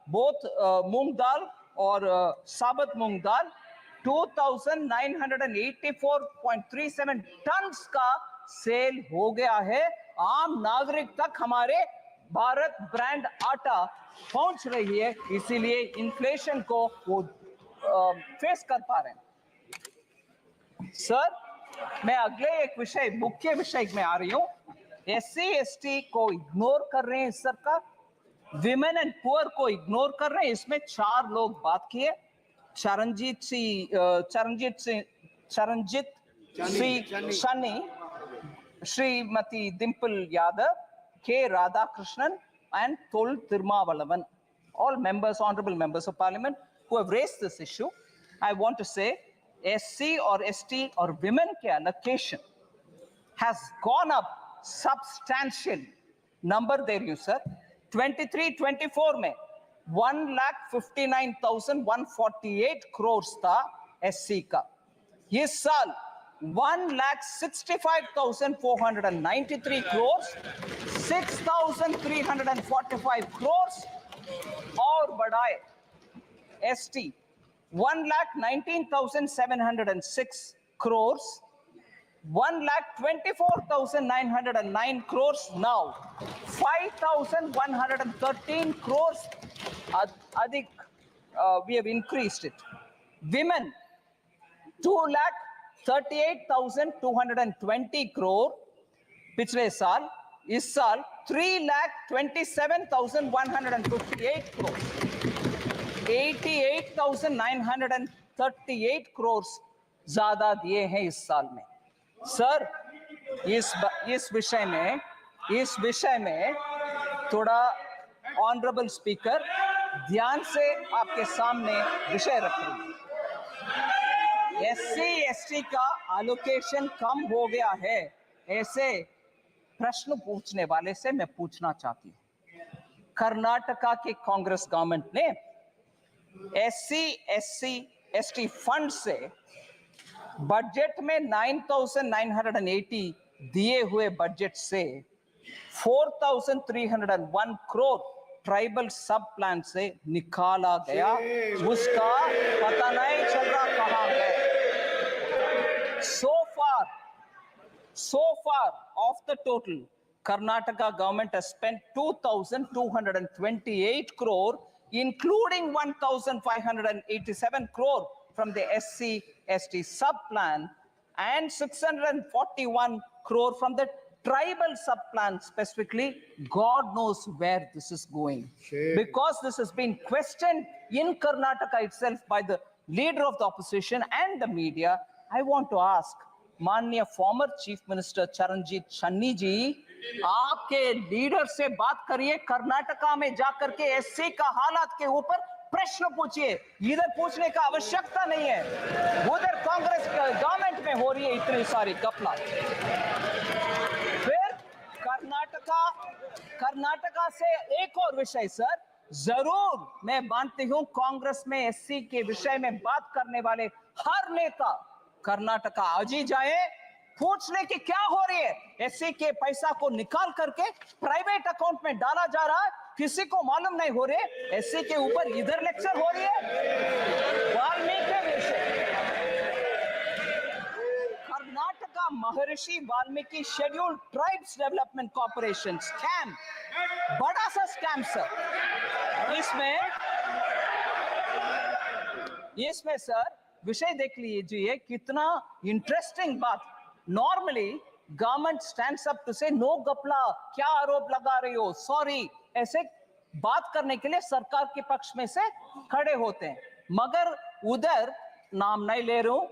बोथ मूंग दाल और साबुत मूंग दाल 2984.37 टन्स का सेल हो गया है। आम नागरिक तक हमारे भारत ब्रांड आटा पहुंच रही है, इसीलिए इन्फ्लेशन को वो फेस कर पा रहे हैं। सर, मैं अगले एक विषय, मुख्य विषय में आ रही हूं। एससी एसटी को इग्नोर कर रहे हैं सरकार, विमेन एंड पुअर को इग्नोर कर रहे हैं। इसमें 4 लोग बात किए, चरणजीत सनी, श्रीमती डिंपल यादव, के Radhakrishnan and Tol Tirumavalavan, all members, honorable members of parliament who have raised this issue. I want to say SC or ST or women ke allocation has gone up substantially. Number there you sir, 23-24 में 1,59,148 crores था SC का। इस साल 1,65,493 crores, 6,345 crores और बढ़ाए। ST 1,19,706 crores, 1,24,909 crores now, 5,113 crores अधिक, we have increased it. Women 2,38,220 crore पिछले साल, इस साल 3,27,158 crore, 88,938 crores ज्यादा दिए हैं इस साल में। सर, इस विषय में थोड़ा ऑनरेबल स्पीकर ध्यान से आपके सामने विषय रख रही हूं। एससी एसटी का एलोकेशन कम हो गया है, ऐसे प्रश्न पूछने वाले से मैं पूछना चाहती हूं। कर्नाटका के कांग्रेस गवर्नमेंट ने एससी एसटी फंड से बजट में 9,980 दिए हुए बजट से 4,301 crore ट्राइबल सब प्लान से निकाला गया, उसका पता नहीं चल रहा कहां गए। So far of the total, Karnataka government has spent 2,228 crore, including 1,587 crore from the SC/ST sub-plan and 641 crore from the tribal sub-plan specifically. God knows where this is going. Because this has been questioned in Karnataka itself by the leader of the opposition and the media. I want to ask माननीय former chief minister Charanjit Channi ji, आपके leader से बात करिए, कर्नाटका में जाकर के SC का हालात के ऊपर प्रश्न पूछिए। इधर पूछने का आवश्यकता नहीं है, उधर कांग्रेस गवर्नमेंट में हो रही है इतनी सारी घपला। फिर कर्नाटका से एक और विषय सर, जरूर मैं मानती हूं कांग्रेस में एससी के विषय में बात करने वाले हर नेता कर्नाटका आज ही जाए, पूछ ले कि क्या हो रही है। एससी के पैसा को निकाल करके प्राइवेट अकाउंट में डाला जा रहा है, किसी को मालूम नहीं हो रही है। एससी के ऊपर इधर लेक्चर हो रही है। वाल्मीकि विषय, कर्नाटका महर्षि Valmiki scheduled tribes development corporation scam, बड़ा सा स्कैम सर। इसमें सर विषय देख लीजिए, कितना इंटरेस्टिंग बात। Normally government stands up to say no गपला, क्या आरोप लगा रही हो, सॉरी, ऐसे बात करने के लिए सरकार के पक्ष में से खड़े होते हैं। मगर उधर नाम नहीं ले रहा हूं,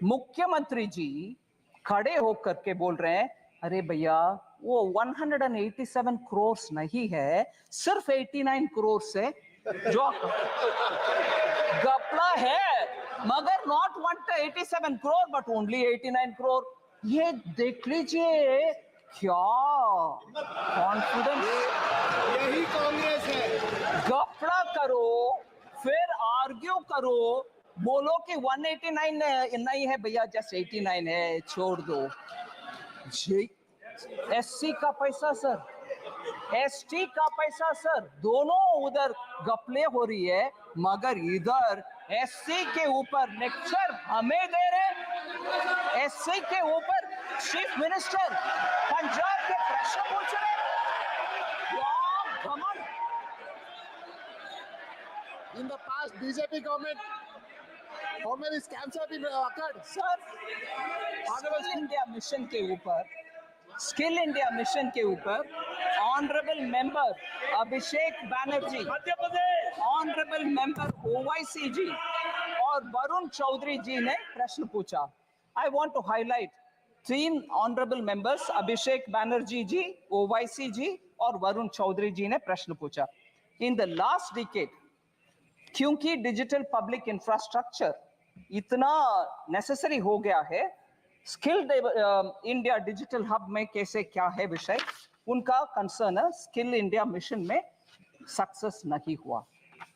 मुख्यमंत्री जी खड़े होकर के बोल रहे हैं, अरे भैया वो 187 करोड़ नहीं है, सिर्फ 89 करोड़ से जो गपला है, मगर not 187 crore but only 89 crore. ये देख लीजिए क्या कॉन्फिडेंस, यही कांग्रेस है। गपला करो फिर आर्ग्यू करो, बोलो कि 189 नहीं है भैया, जस्ट 89 है, छोड़ दो। एससी का पैसा सर, एसटी का पैसा सर, दोनों उधर गपले हो रही है, मगर इधर एससी के ऊपर लेक्चर हमें दे रहे। एससी के ऊपर चीफ मिनिस्टर पंजाब के प्रश्न पूछ रहे। In the past BJP government, how many scams have been occurred? Sir, skill India mission के ऊपर honourable member Abhishek Banerjee, honourable member Owaisi ji और वरुण चौधरी जी ने प्रश्न पूछा। I want to highlight 3 honourable members, Abhishek Banerjee ji, Owaisi ji और वरुण चौधरी जी ने प्रश्न पूछा। इन द लास्ट डिकेड, क्योंकि डिजिटल पब्लिक इंफ्रास्ट्रक्चर इतना नेसेसरी हो गया है, स्किल इंडिया डिजिटल हब में कैसे क्या है विषय, उनका कंसर्न है स्किल इंडिया मिशन में सक्सेस नहीं हुआ।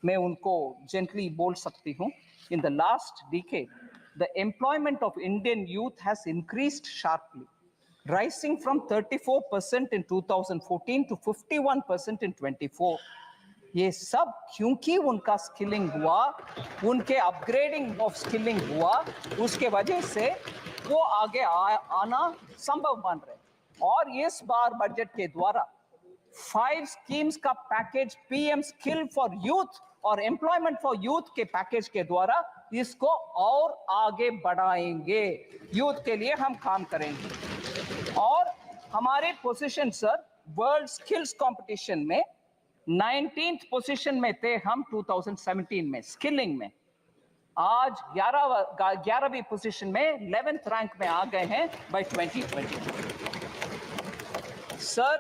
मैं उनको जेंटली बोल सकती हूँ, इन the last decade the employment of Indian youth has increased sharply, rising from 34% in 2014 to 51% in 24। ये सब क्योंकि उनका स्किलिंग हुआ, उनके अपग्रेडिंग ऑफ स्किलिंग हुआ, उसके वजह से वो आगे आना संभव बन रहे। और इस बार बजट के द्वारा 5 स्कीम्स का package PM skill for youth और एम्प्लॉयमेंट फॉर यूथ के पैकेज के द्वारा इसको और आगे बढ़ाएंगे। यूथ के लिए हम काम करेंगे। और हमारे position sir world skills competition में 19th पोजीशन में थे हम 2017 में स्किलिंग में, आज 11वीं पोजीशन में 11th रैंक में आ गए हैं bye 2020। Sir,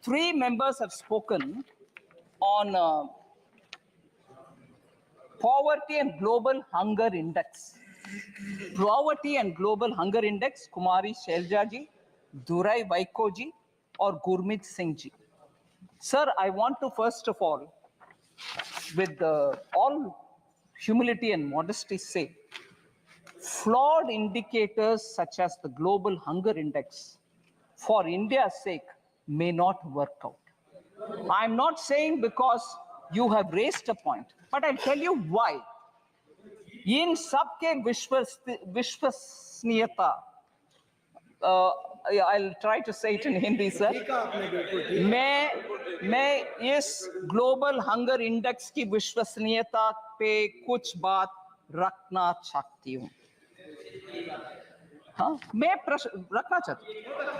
3 members have spoken on poverty and global hunger index. Poverty and global hunger index, कुमारी शैलजा जी, दुराई वाइको जी और Gurmeet Singh ji. Sir, I want to first of all, with all humility and modesty say, flawed indicators such as the global hunger index for India's sake may not work out. I'm not saying because you have raised a point, but I'll tell you why. इन सबके विश्वसनीयता, I'll try to say it in Hindi, sir. मैं इस global hunger index की विश्वसनीयता पे कुछ बात रखना चाहती हूँ. हाँ, मैं प्रश्न रखना चाहती हूँ.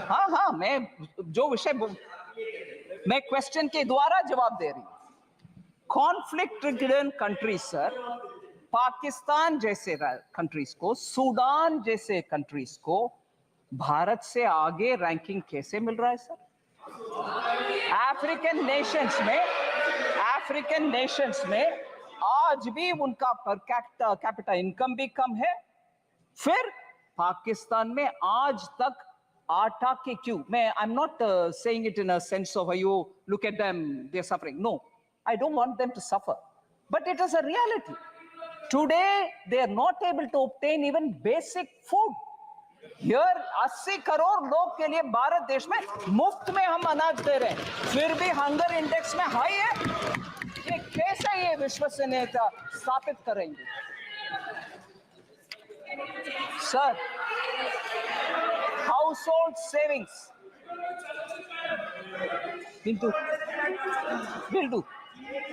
हाँ, मैं जो विषय मैं क्वेश्चन के द्वारा जवाब दे रही हूँ. Conflict ridden countries sir, Pakistan जैसे कंट्रीज को, सूडान जैसे कंट्रीज को भारत से आगे रैंकिंग कैसे मिल रहा है सर? अफ्रीकन नेशंस में आज भी उनका पर कैपिटा इनकम भी कम है. फिर पाकिस्तान में आज तक आटा के क्यों? मैं I am not saying it in a sense of you look at them they are suffering. No, I don't want them to suffer, but it is a reality. Today, they are not able to obtain even basic food. Here, 80 crore लोग के लिए भारत देश में मुफ्त में हम अनाज दे रहे हैं, फिर भी हंगर इंडेक्स में हाई है. ये कैसे ये विश्वसनीयता स्थापित करेंगे? Sir, household savings will do.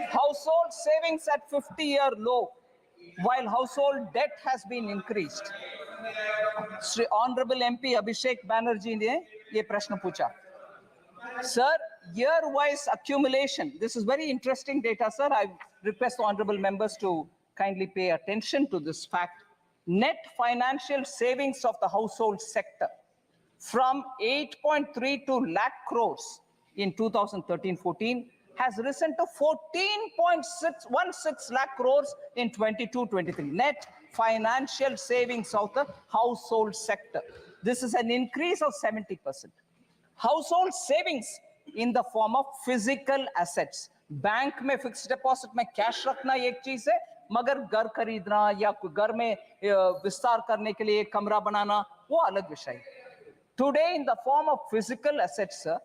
Household savings at 50-year low, while household debt has been increased. Sri Honorable MP Abhishek Banerjee ने ये प्रश्न पूछा. Sir, year-wise accumulation. This is very interesting data, sir. I request the honorable members to kindly pay attention to this fact. Net financial savings of the household sector from 8.32 lakh crores in 2013-14 has risen to 14.616 lakh crores in 22-23. Net financial savings of the household sector. This is an increase of 70%. Household savings in the form of physical assets. Bank में fixed deposit में cash रखना एक चीज है, मगर घर खरीदना या घर में विस्तार करने के लिए कमरा बनाना वो अलग विषय है. Today, in the form of physical assets, sir,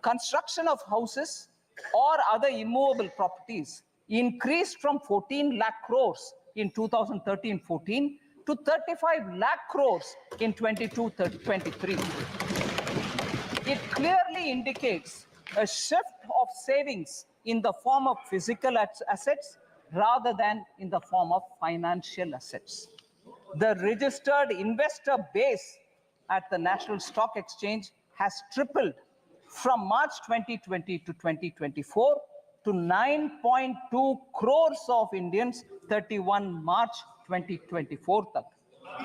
construction of houses or other immovable properties increased from 14 lakh crores in 2013-14 to 35 lakh crores in 22-23. It clearly indicates a shift of savings in the form of physical assets rather than in the form of financial assets. The registered investor base at the National Stock Exchange has tripled from March 2020 to 2024 to 9.2 crores of Indians 31 March 2024 tak.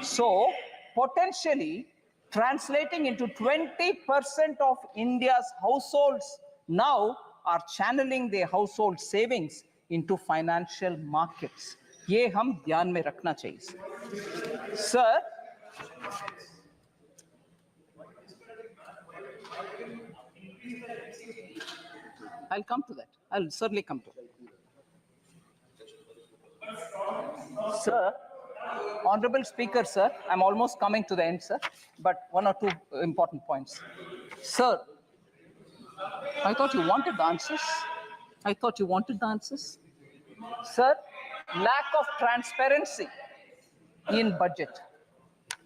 So potentially translating into 20% of India's households now are channeling their household savings into financial markets. ये हम ध्यान में रखना चाहिए. Sir, I'll come to that. I'll certainly come to it. Sir, Honorable Speaker, sir, I'm almost coming to the end, sir, but one or two important points. Sir, I thought you wanted the answers. Sir, lack of transparency in budget.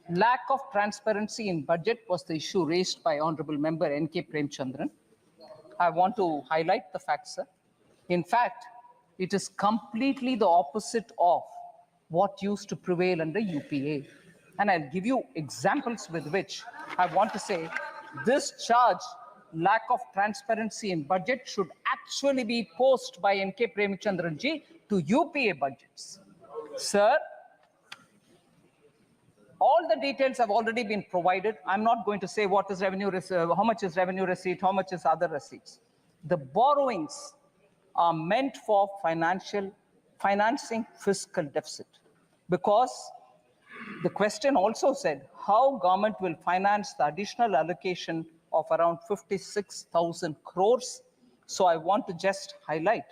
Lack of transparency in budget was the issue raised by Honorable Member N.K. Premchandran. I want to highlight the fact, sir. In fact, it is completely the opposite of what used to prevail under UPA. And I'll give you examples with which I want to say this charge, lack of transparency in budget, should actually be posed by N.K. Premchandran ji to UPA budgets. Sir, all the details have already been provided. I'm not going to say what is revenue, how much is revenue receipt, how much is other receipts. The borrowings are meant for financing fiscal deficit, because the question also said how government will finance the additional allocation of around 56,000 crores. So I want to just highlight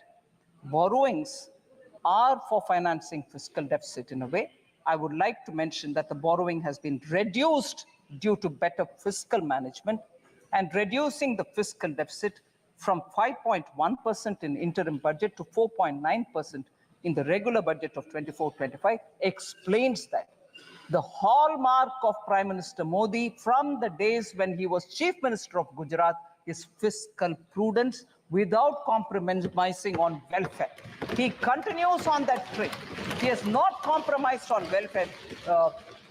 borrowings are for financing fiscal deficit in a way. I would like to mention that the borrowing has been reduced due to better fiscal management. and reducing the fiscal deficit from 5.1% in interim budget to 4.9% in the regular budget of 24-25 explains that. The hallmark of Prime Minister Modi from the days when he was Chief Minister of Gujarat is fiscal prudence without compromising on welfare. He continues on that train. He has not compromised on welfare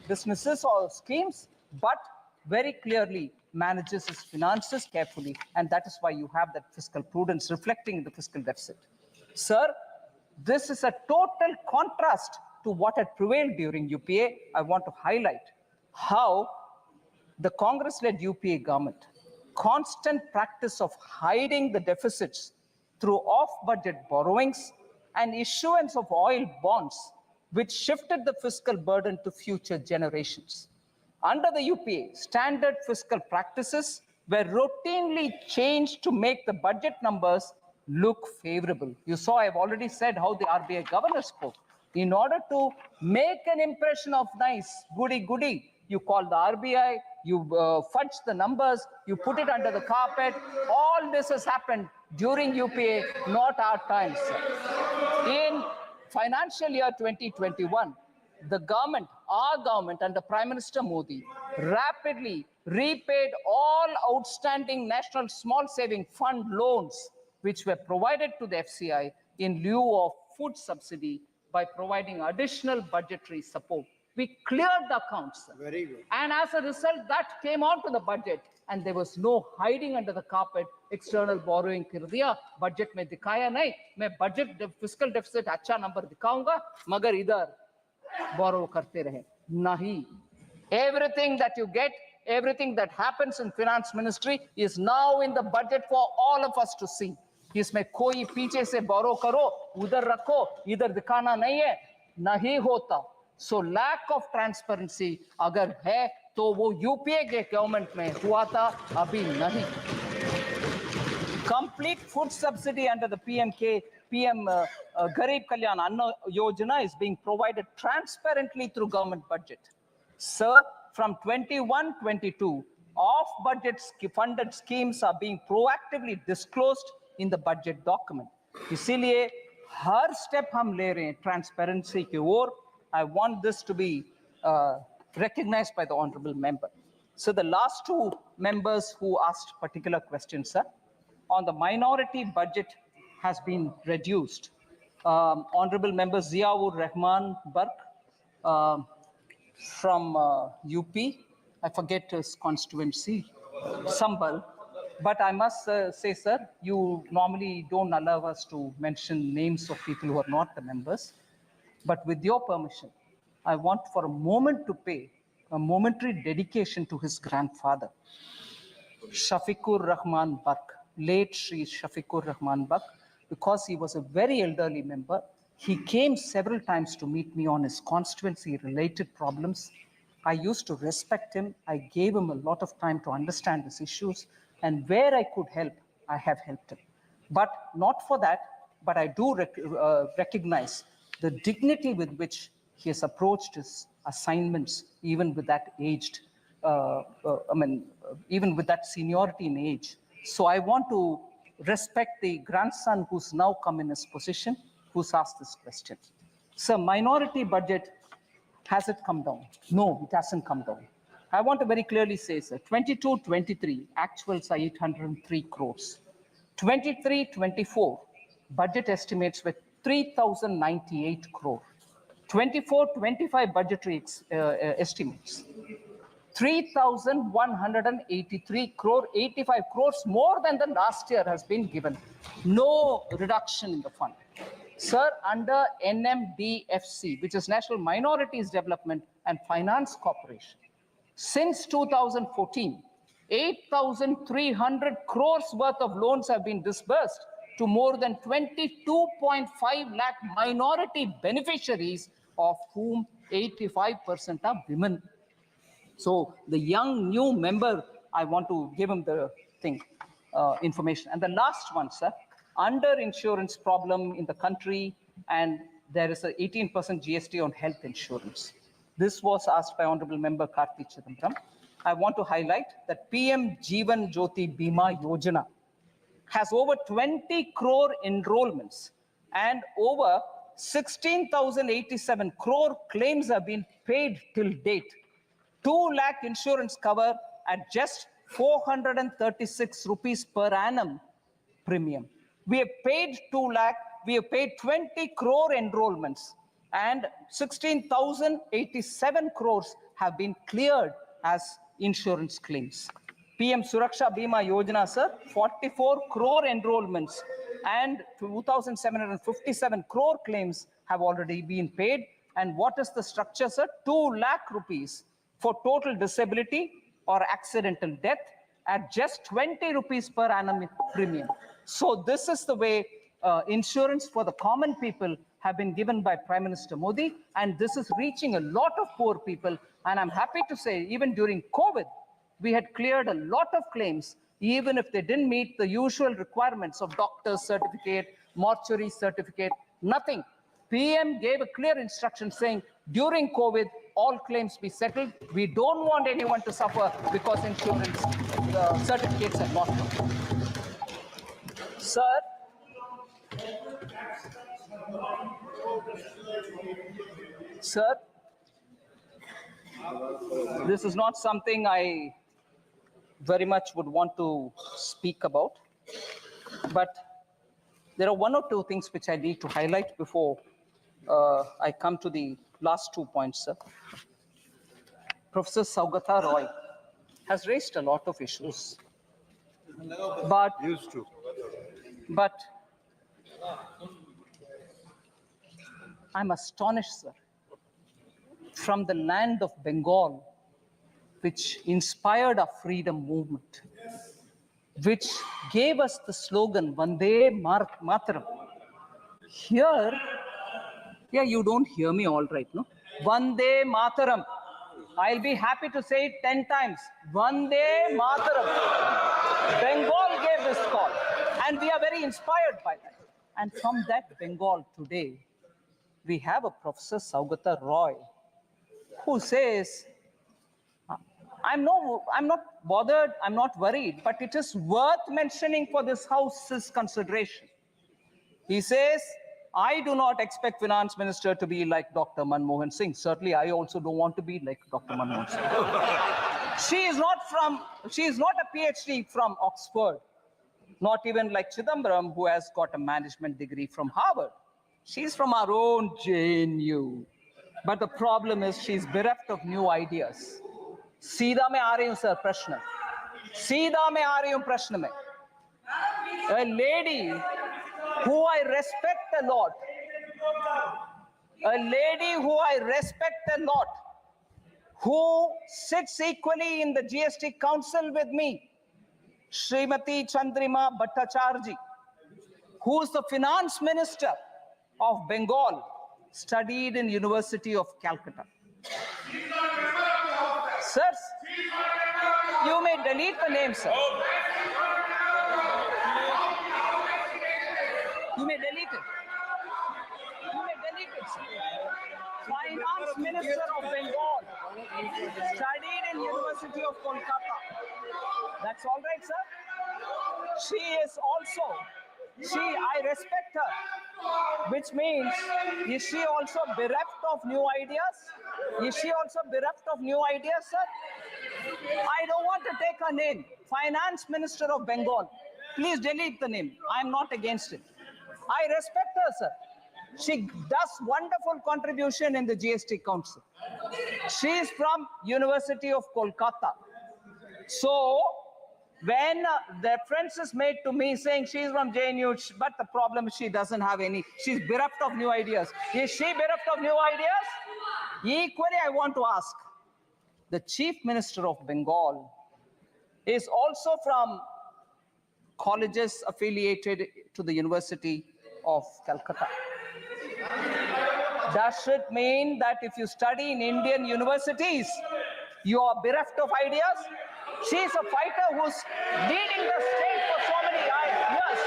businesses or schemes, but very clearly manages his finances carefully, and that is why you have that fiscal prudence reflecting in the fiscal deficit. Sir, this is a total contrast to what had prevailed during UPA. I want to highlight how the Congress-led UPA government, constant practice of hiding the deficits through off-budget borrowings and issuance of oil bonds, which shifted the fiscal burden to future generations. Under the UPA, standard fiscal practices were routinely changed to make the budget numbers look favorable. You saw, I've already said how the RBI governor spoke. In order to make an impression of nice, goody-goody, you call the RBI, you fudge the numbers, you put it under the carpet. All this has happened during UPA, not our times. In financial year 2021, the government, our government under Prime Minister Modi, rapidly repaid all outstanding National Small Saving Fund loans which were provided to the FCI in lieu of food subsidy by providing additional budgetary support. We cleared the accounts. Very good. And as a result, that came onto the budget, and there was no hiding under the carpet. External borrowing कर दिया, budget में दिखाया नहीं. मैं budget fiscal deficit अच्छा number दिखाऊंगा, मगर इधर borrow करते रहे. नहीं. Everything that you get, everything that happens in finance ministry is now in the budget for all of us to see. इसमें कोई पीछे से borrow करो, उधर रखो, इधर दिखाना नहीं है, नहीं होता. So lack of transparency अगर है तो वो यूपीए के गवर्नमेंट में हुआ था, अभी नहीं. Complete food subsidy under the PM Garib Kalyan Anna Yojana is being provided transparently through government budget. Sir, from 21-22, off-budget funded schemes are being proactively disclosed in the budget document. इसीलिए हर step हम ले रहे हैं transparency की ओर. I want this to be recognized by the honorable member. So the last two members who asked particular questions, sir, on the minority budget has been reduced. Honorable member Ziaur Rahman Bark from UP, I forget his constituency, Sambal. But I must say, sir, you normally don't allow us to mention names of people who are not the members. But with your permission, I want for a moment to pay a momentary dedication to his grandfather, Shafiqur Rahman Bark, late Shri Shafiqur Rahman Bark, because he was a very elderly member. He came several times to meet me on his constituency-related problems. I used to respect him. I gave him a lot of time to understand his issues, and where I could help, I have helped him. But not for that, but I do recognize the dignity with which he has approached his assignments, even with that aged, even with that seniority in age. So I want to respect the grandson who's now come in his position, who's asked this question. So minority budget, has it come down? No, it hasn't come down. I want to very clearly say, sir, 22-23, actuals are 803 crores. 23-24, budget estimates were 3,098 crore. 24-25 budgetary estimates, 3,183 crore, 85 crores more than the last year has been given. No reduction in the fund. Sir, under NMDFC, which is National Minorities Development and Finance Corporation, since 2014, 8,300 crores worth of loans have been disbursed to more than 22.5 lakh minority beneficiaries, of whom 85% are women. So the young new member, I want to give him the information. And the last one, sir, under insurance problem in the country, and there is an 18% GST on health insurance. This was asked by Honorable Member Karthi Chidambaram. I want to highlight that PM Jeevan Jyoti Bima Yojana has over 20 crore enrollments and over 16,087 crore claims have been paid till date. 2 lakh insurance cover at just 436 rupees per annum premium. We have paid 2 lakh, we have paid 20 crore enrollments and 16,087 crores have been cleared as insurance claims. PM Suraksha Bima Yojana, sir, 44 crore enrollments and 2,757 crore claims have already been paid. And what is the structure, sir? 2 lakh rupees for total disability or accidental death at just 20 rupees per annum premium. So this is the way insurance for the common people have been given by Prime Minister Modi, and this is reaching a lot of poor people. And I'm happy to say, even during COVID, we had cleared a lot of claims, even if they didn't meet the usual requirements of doctor's certificate, mortuary certificate, nothing. PM gave a clear instruction saying, during COVID, all claims be settled. We don't want anyone to suffer because insurance certificates are not come. Sir, this is not something I very much would want to speak about, but there are 1 or 2 things which I need to highlight before I come to the last 2 points, sir. Professor Saugata Roy has raised a lot of issues, but I'm astonished, sir, from the land of Bengal, which inspired our freedom movement, which gave us the slogan, Vande Mataram. Here, yeah, you don't hear me all right, no? Vande Mataram. I'll be happy to say it 10 times. Vande Mataram. Bengal gave this call, and we are very inspired by that. And from that Bengal today, we have a Professor Saugata Roy, who says, I'm not bothered, I'm not worried, but it is worth mentioning for this House's consideration. He says, I do not expect finance minister to be like Dr. Manmohan Singh. Certainly, I also don't want to be like Dr. Manmohan Singh. She is not a PhD from Oxford, not even like Chidambaram, who has got a management degree from Harvard. She's from our own JNU. But the problem is she's bereft of new ideas. सीधा मैं आ रही हूं sir प्रश्न सीधा मैं आ रही हूं प्रश्न में a lady who I respect a lot who sits equally in the GST council with me, Srimati Chandrima Bhattacharya, who is the finance minister of Bengal, studied in University of Calcutta. Sirs, you may delete the name, sir. You may delete it. Sir. Finance Minister of Bengal, studied in University of Kolkata. That's all right, sir. She is also, I respect her, which means, is she also bereft of new ideas? Sir? I don't want to take her name. Finance Minister of Bengal. Please delete the name. I'm not against it. I respect her, sir. She does wonderful contribution in the GST Council. She is from University of Kolkata. So, when the reference is made to me saying she's from JNU, but the problem is she doesn't have any, she's bereft of new ideas. Is she bereft of new ideas? Equally, I want to ask, the Chief Minister of Bengal is also from colleges affiliated to the University of Calcutta. Does it mean that if you study in Indian universities, you are bereft of ideas? She is a fighter who's leading the state for so many years.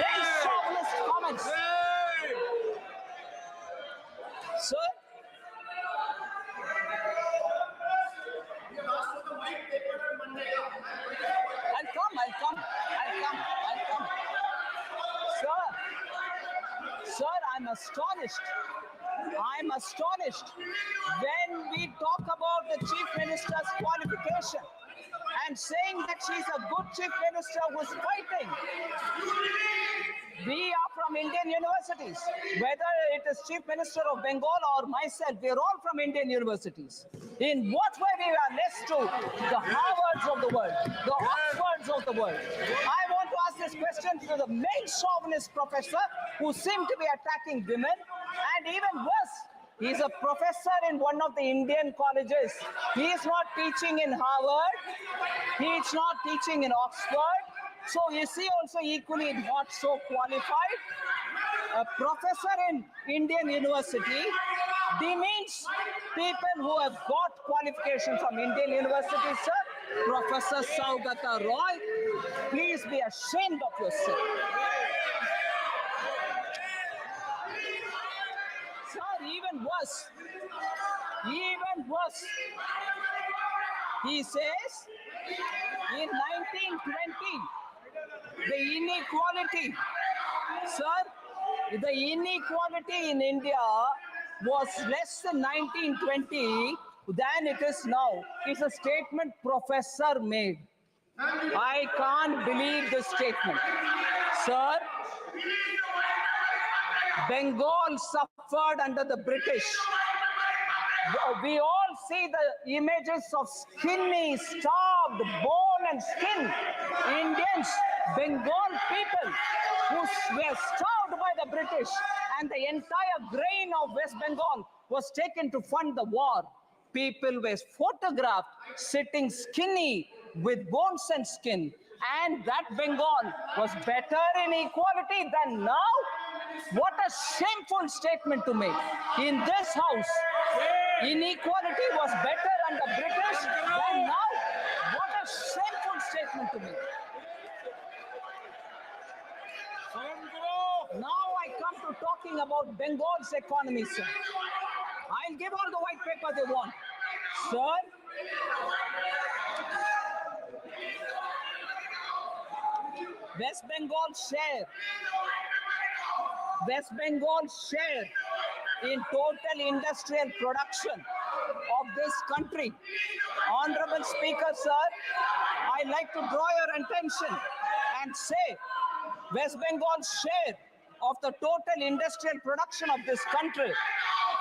Very chauvinist comments. Sir? I'm astonished. I'm astonished when we talk about the Chief Minister's qualification and saying that she's a good Chief Minister who's fighting. We are from Indian universities. Whether it is Chief Minister of Bengal or myself, we are all from Indian universities. In what way we are less to the Harvards of the world, the Oxfords of the world? I want to ask this question to the main chauvinist professor who seem to be attacking women, and even worse, he's a professor in one of the Indian colleges. He is not teaching in Harvard. He is not teaching in Oxford. So you see also equally not so qualified. A professor in Indian university demeans people who have got qualification from Indian universities, sir. Professor Saugata Roy, please be ashamed of yourself. Sir, even worse, he says in 1920, the inequality, sir, the inequality in India was less than 1920 than it is now. It's a statement professor made. I can't believe this statement. Sir, Bengal suffered under the British. We all see the images of skinny, starved, bone and skin Indians, Bengal people who were starved by the British, and the entire grain of West Bengal was taken to fund the war. People were photographed sitting skinny with bones and skin, and that Bengal was better in equality than now. What a shameful statement to make. In this house, inequality was better under British than now. What a shameful statement to make. Now I come to talking about Bengal's economy, sir. I'll give all the white paper they want. Sir, West Bengal's share in total industrial production of this country. Honorable Speaker, sir, I'd like to draw your attention and say West Bengal's share of the total industrial production of this country,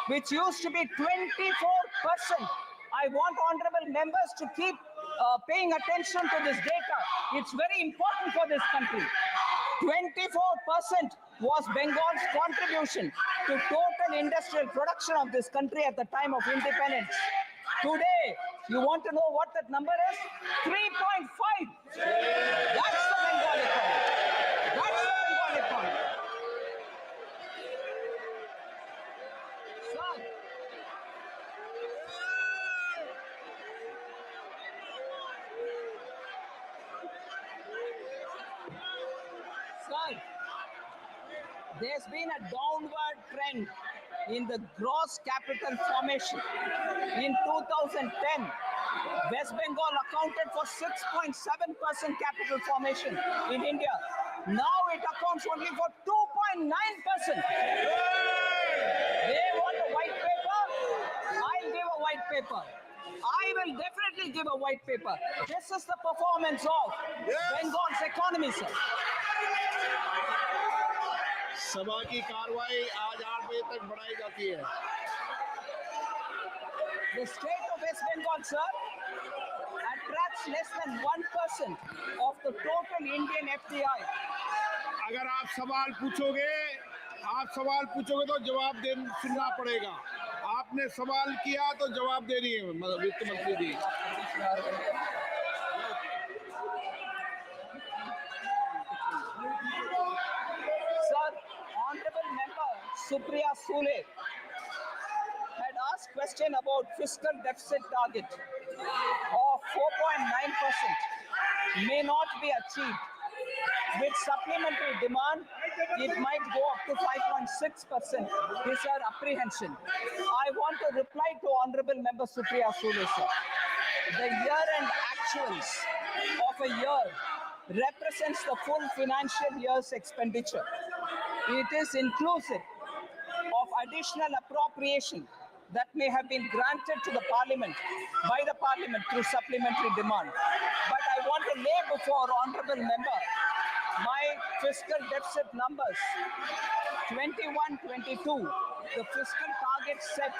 which used to be 24%. I want honorable members to keep paying attention to this data. It's very important for this country. 24% was Bengal's contribution to total industrial production of this country at the time of independence. Today, you want to know what that number is? 3.5. That's the Bengal economy. That's the Bengal economy. Sir, there's been a downward trend in the gross capital formation. In 2010, West Bengal accounted for 6.7% capital formation in India. Now it accounts only for 2.9%. They want a white paper. I'll give a white paper. I will definitely give a white paper. This is the performance of Bengal's economy, sir. सभा की कार्रवाई आज 8 बजे तक बढ़ाई जाती है. The state of West Bengal, sir, attracts less than 1% of the total Indian FDI. अगर आप सवाल पूछोगे तो जवाब सुनना पड़ेगा. आपने सवाल किया तो जवाब देनी है वित्त मंत्री जी. Honorable Member Supriya Sule had asked question about fiscal deficit target of 4.9% may not be achieved. With supplementary demand, it might go up to 5.6%. This is our apprehension. I want to reply to Honorable Member Supriya Sule, sir. The year-end actuals of a year represents the full financial year's expenditure. It is inclusive of additional appropriation that may have been granted to the parliament by the parliament through supplementary demand. But I want to lay before honorable member my fiscal deficit numbers. 21-22, the fiscal target set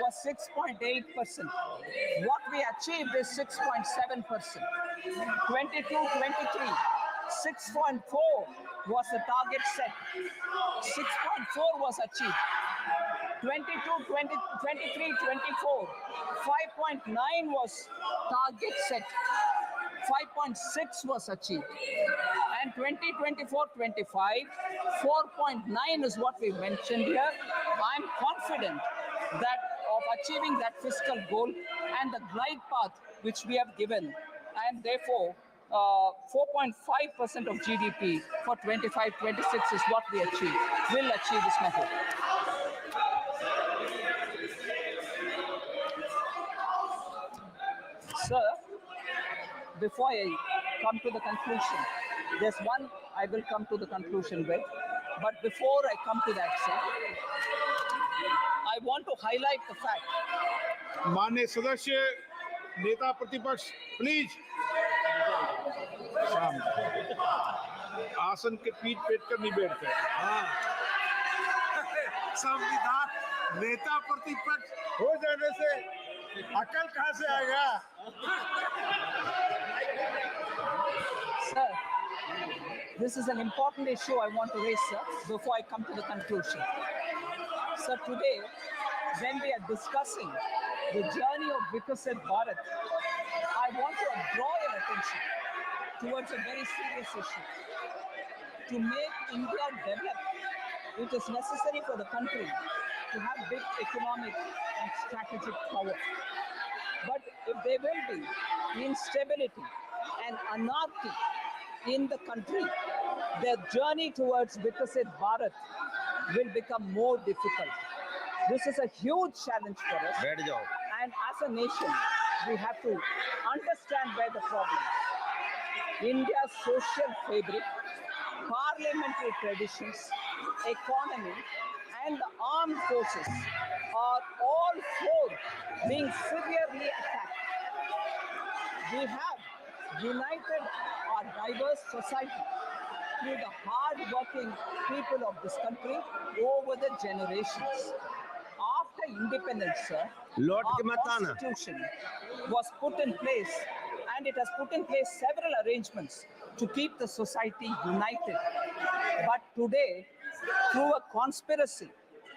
was 6.8%. What we achieved is 6.7%. 22-23, 6.4 was the target set. 6.4 was achieved. 23-24, 5.9 was target set. 5.6 was achieved. And 2024-25, 4.9 is what we mentioned here. I'm confident that of achieving that fiscal goal and the glide path which we have given, and therefore 4.5% of GDP for 25-26 is what we achieve. Will achieve is my hope. Sir, before I come to the conclusion, there's one I will come to the conclusion with. But before I come to that, sir, I want to highlight the fact. माननीय सदस्य नेता प्रतिपक्ष please आसन के पीठ पेट कर नहीं बैठते। संविधान नेता प्रतिपक्ष हो जाने से अकल कहाँ से आएगा? Sir, this is an important issue I want to raise, sir, before I come to the conclusion. Sir, today, when we are discussing the journey of Vikasit Bharat, I want to draw your attention towards a very serious issue. To make India develop, it is necessary for the country to have big economic and strategic power. But if there will be instability and anarchy in the country, their journey towards Vikasit Bharat will become more difficult. This is a huge challenge for us. And as a nation, we have to understand where the problem is. India's social fabric, parliamentary traditions, economy, and the armed forces are all four being severely attacked. We have united our diverse society through the hard-working people of this country over the generations. After independence, sir, our constitution was put in place, and it has put in place several arrangements to keep the society united. But today, through a conspiracy,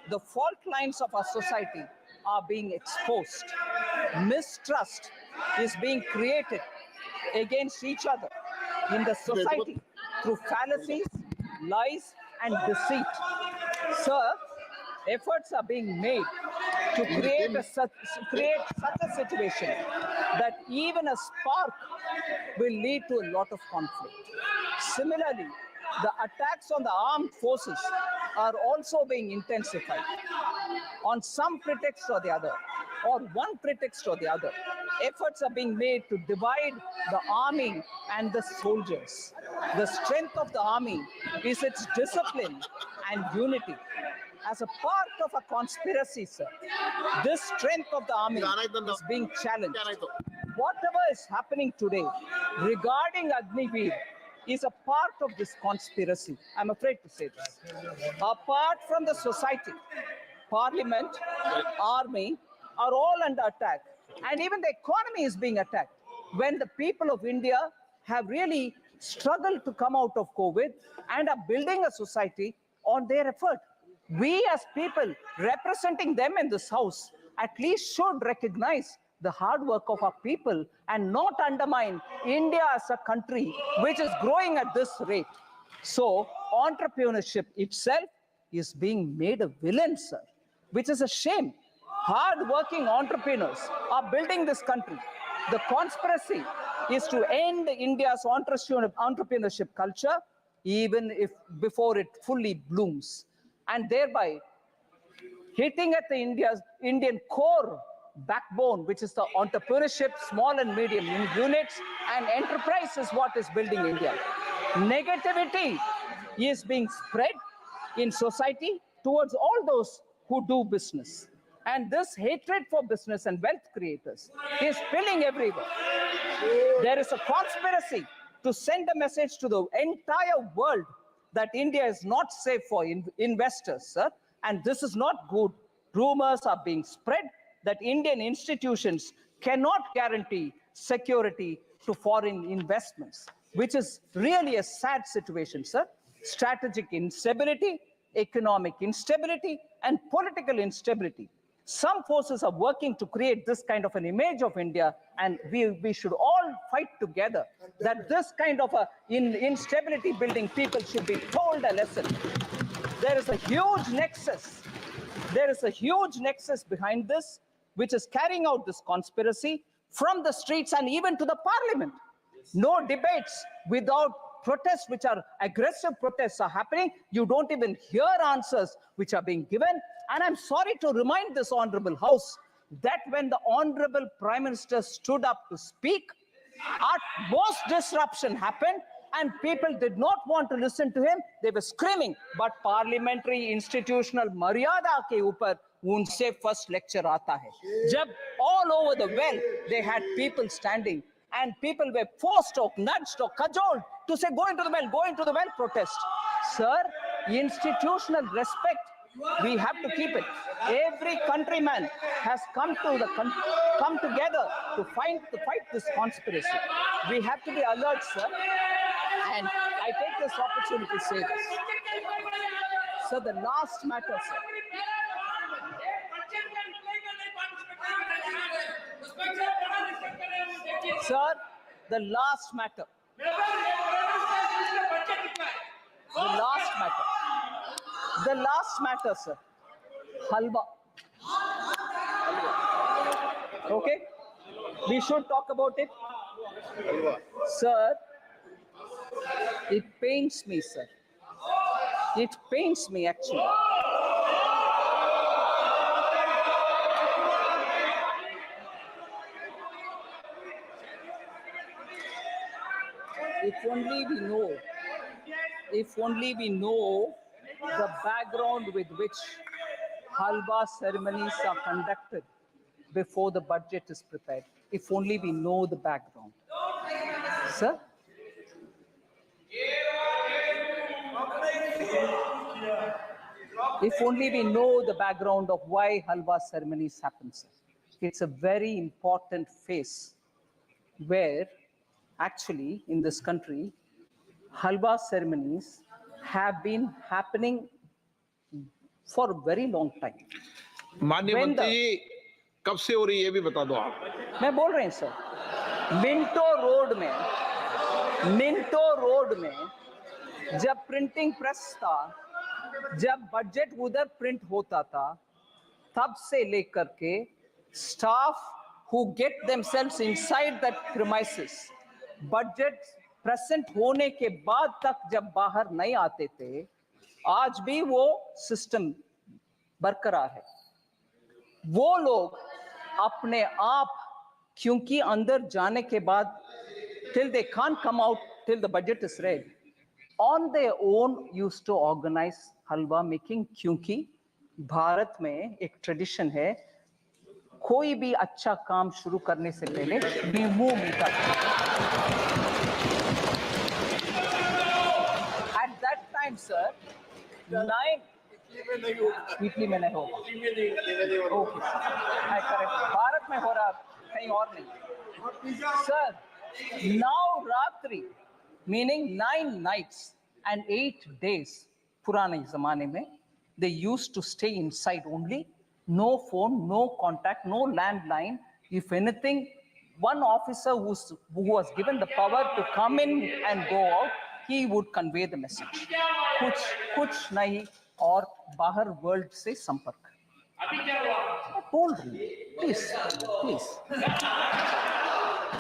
the fault lines of our society are being exposed. Mistrust is being created against each other in the society through fallacies, lies, and deceit. Sir, efforts are being made to create such a situation that even a spark will lead to a lot of conflict. Similarly, the attacks on the armed forces are also being intensified on some pretext or the other, or one pretext or the other. Efforts are being made to divide the army and the soldiers. The strength of the army is its discipline and unity. As a part of a conspiracy, sir, this strength of the army is being challenged. Whatever is happening today regarding Agniveer is a part of this conspiracy. I'm afraid to say this. Apart from the society, parliament, army are all under attack. And even the economy is being attacked. When the people of India have really struggled to come out of COVID and are building a society on their effort. We as people representing them in this house at least should recognize the hard work of our people and not undermine India as a country which is growing at this rate. So entrepreneurship itself is being made a villain, sir, which is a shame. Hard-working entrepreneurs are building this country. The conspiracy is to end India's entrepreneurship culture, even if before it fully blooms, and thereby hitting at the Indian core backbone, which is the entrepreneurship, small and medium units, and enterprise is what is building India. Negativity is being spread in society towards all those who do business. And this hatred for business and wealth creators is spilling everywhere. There is a conspiracy to send a message to the entire world that India is not safe for investors, sir. And this is not good. Rumors are being spread that Indian institutions cannot guarantee security to foreign investments, which is really a sad situation, sir. Strategic instability, economic instability, and political instability. Some forces are working to create this kind of an image of India, and we should all fight together that this kind of instability building people should be told a lesson. There is a huge nexus. There is a huge nexus behind this, which is carrying out this conspiracy from the streets and even to the parliament. No debates without protests, which are aggressive protests are happening. You don't even hear answers which are being given. And I'm sorry to remind this honorable house that when the honorable Prime Minister stood up to speak, at most disruption happened and people did not want to listen to him. They were screaming, but parliamentary institutional maryada ke upar unse first lecture aata hai. Jab all over the well, they had people standing and people were forced or nudged or cajoled to say, go into the well, protest. Sir, institutional respect, we have to keep it. Every countryman has come together to fight this conspiracy. We have to be alert, sir. And I take this opportunity to say this. So the last matter, sir. Sir, the last matter. The last matter, sir. Halwa. Okay? We should talk about it. Sir, it pains me, sir. It pains me, actually. If only we know the background with which halwa ceremonies are conducted before the budget is prepared. If only we know the background. Sir? If only we know the background of why halwa ceremonies happen, sir. It's a very important phase where actually in this country, halwa ceremonies have been happening for a very long time. माननीय मंत्री जी कब से हो रही है ये भी बता दो आप। मैं बोल रहे हैं सर, मिंटो रोड में जब प्रिंटिंग प्रेस था, जब बजट उधर प्रिंट होता था, तब से लेकर के staff who get themselves inside that premises, budget present होने के बाद तक जब बाहर नहीं आते थे, आज भी वो सिस्टम बरकरार है। वो लोग अपने आप, क्योंकि अंदर जाने के बाद till they can't come out till the budget is read, on their own used to organize halwa making, क्योंकि भारत में एक ट्रेडिशन है, कोई भी अच्छा काम शुरू करने से पहले मुंह मीठा। At that time, sir, Italy में नहीं होगा। ओके, करेक्ट, भारत में हो रहा, कहीं और नहीं। Sir, Navratri meaning 9 nights and 8 days, पुराने ज़माने में, they used to stay inside only, no phone, no contact, no landline. If anything, one officer who was given the power to come in and go out, he would convey the message. कुछ नहीं और बाहर world से संपर्क। बोल रही, please.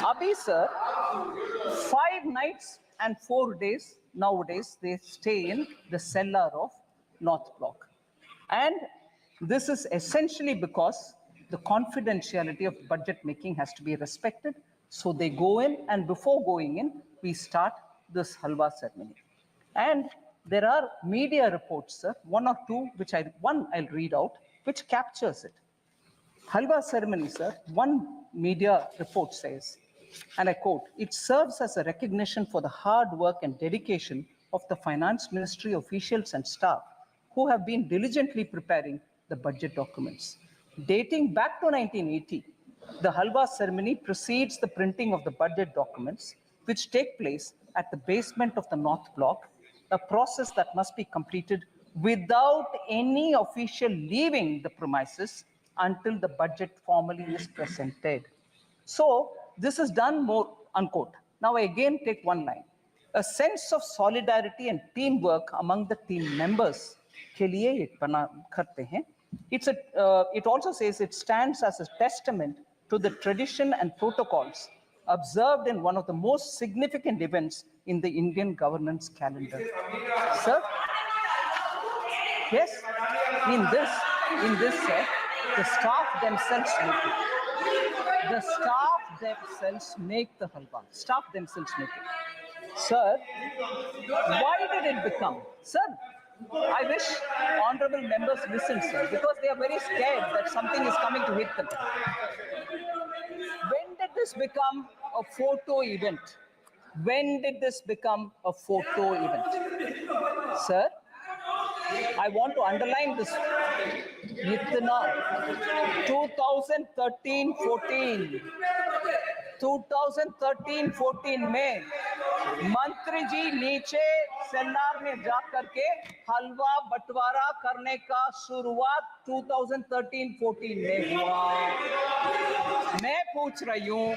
अभी sir 5 nights and 4 days nowadays they stay in the cellar of North Block, and this is essentially because the confidentiality of budget making has to be respected. So they go in, and before going in, we start this halwa ceremony. And there are media reports, sir, one or two, I'll read out, which captures it. Halwa ceremony, sir, one media report says, and I quote, "It serves as a recognition for the hard work and dedication of the Finance Ministry officials and staff who have been diligently preparing the budget documents. Dating back to 1980, the Halwa ceremony precedes the printing of the budget documents, which take place at the basement of the North Block, a process that must be completed without any official leaving the premises until the budget formally is presented." So this is done more, unquote. Now I again take one line. A sense of solidarity and teamwork among the team members के लिए ये बना करते हैं. It also says it stands as a testament to the tradition and protocols observed in one of the most significant events in the Indian governance calendar. Sir? Yes, in this, sir, the staff themselves make it. The staff themselves make the halwa. Staff themselves make it. Sir, why did it become? Sir, I wish honorable members listen, sir, because they are very scared that something is coming to hit them. When did this become a photo event? When did this become a photo event? Sir, I want to underline this. 2013-14 में मंत्री जी नीचे सेल्लार में जाकर के हलवा बंटवारा करने का शुरुआत 2013-14 में हुआ. मैं पूछ रही हूँ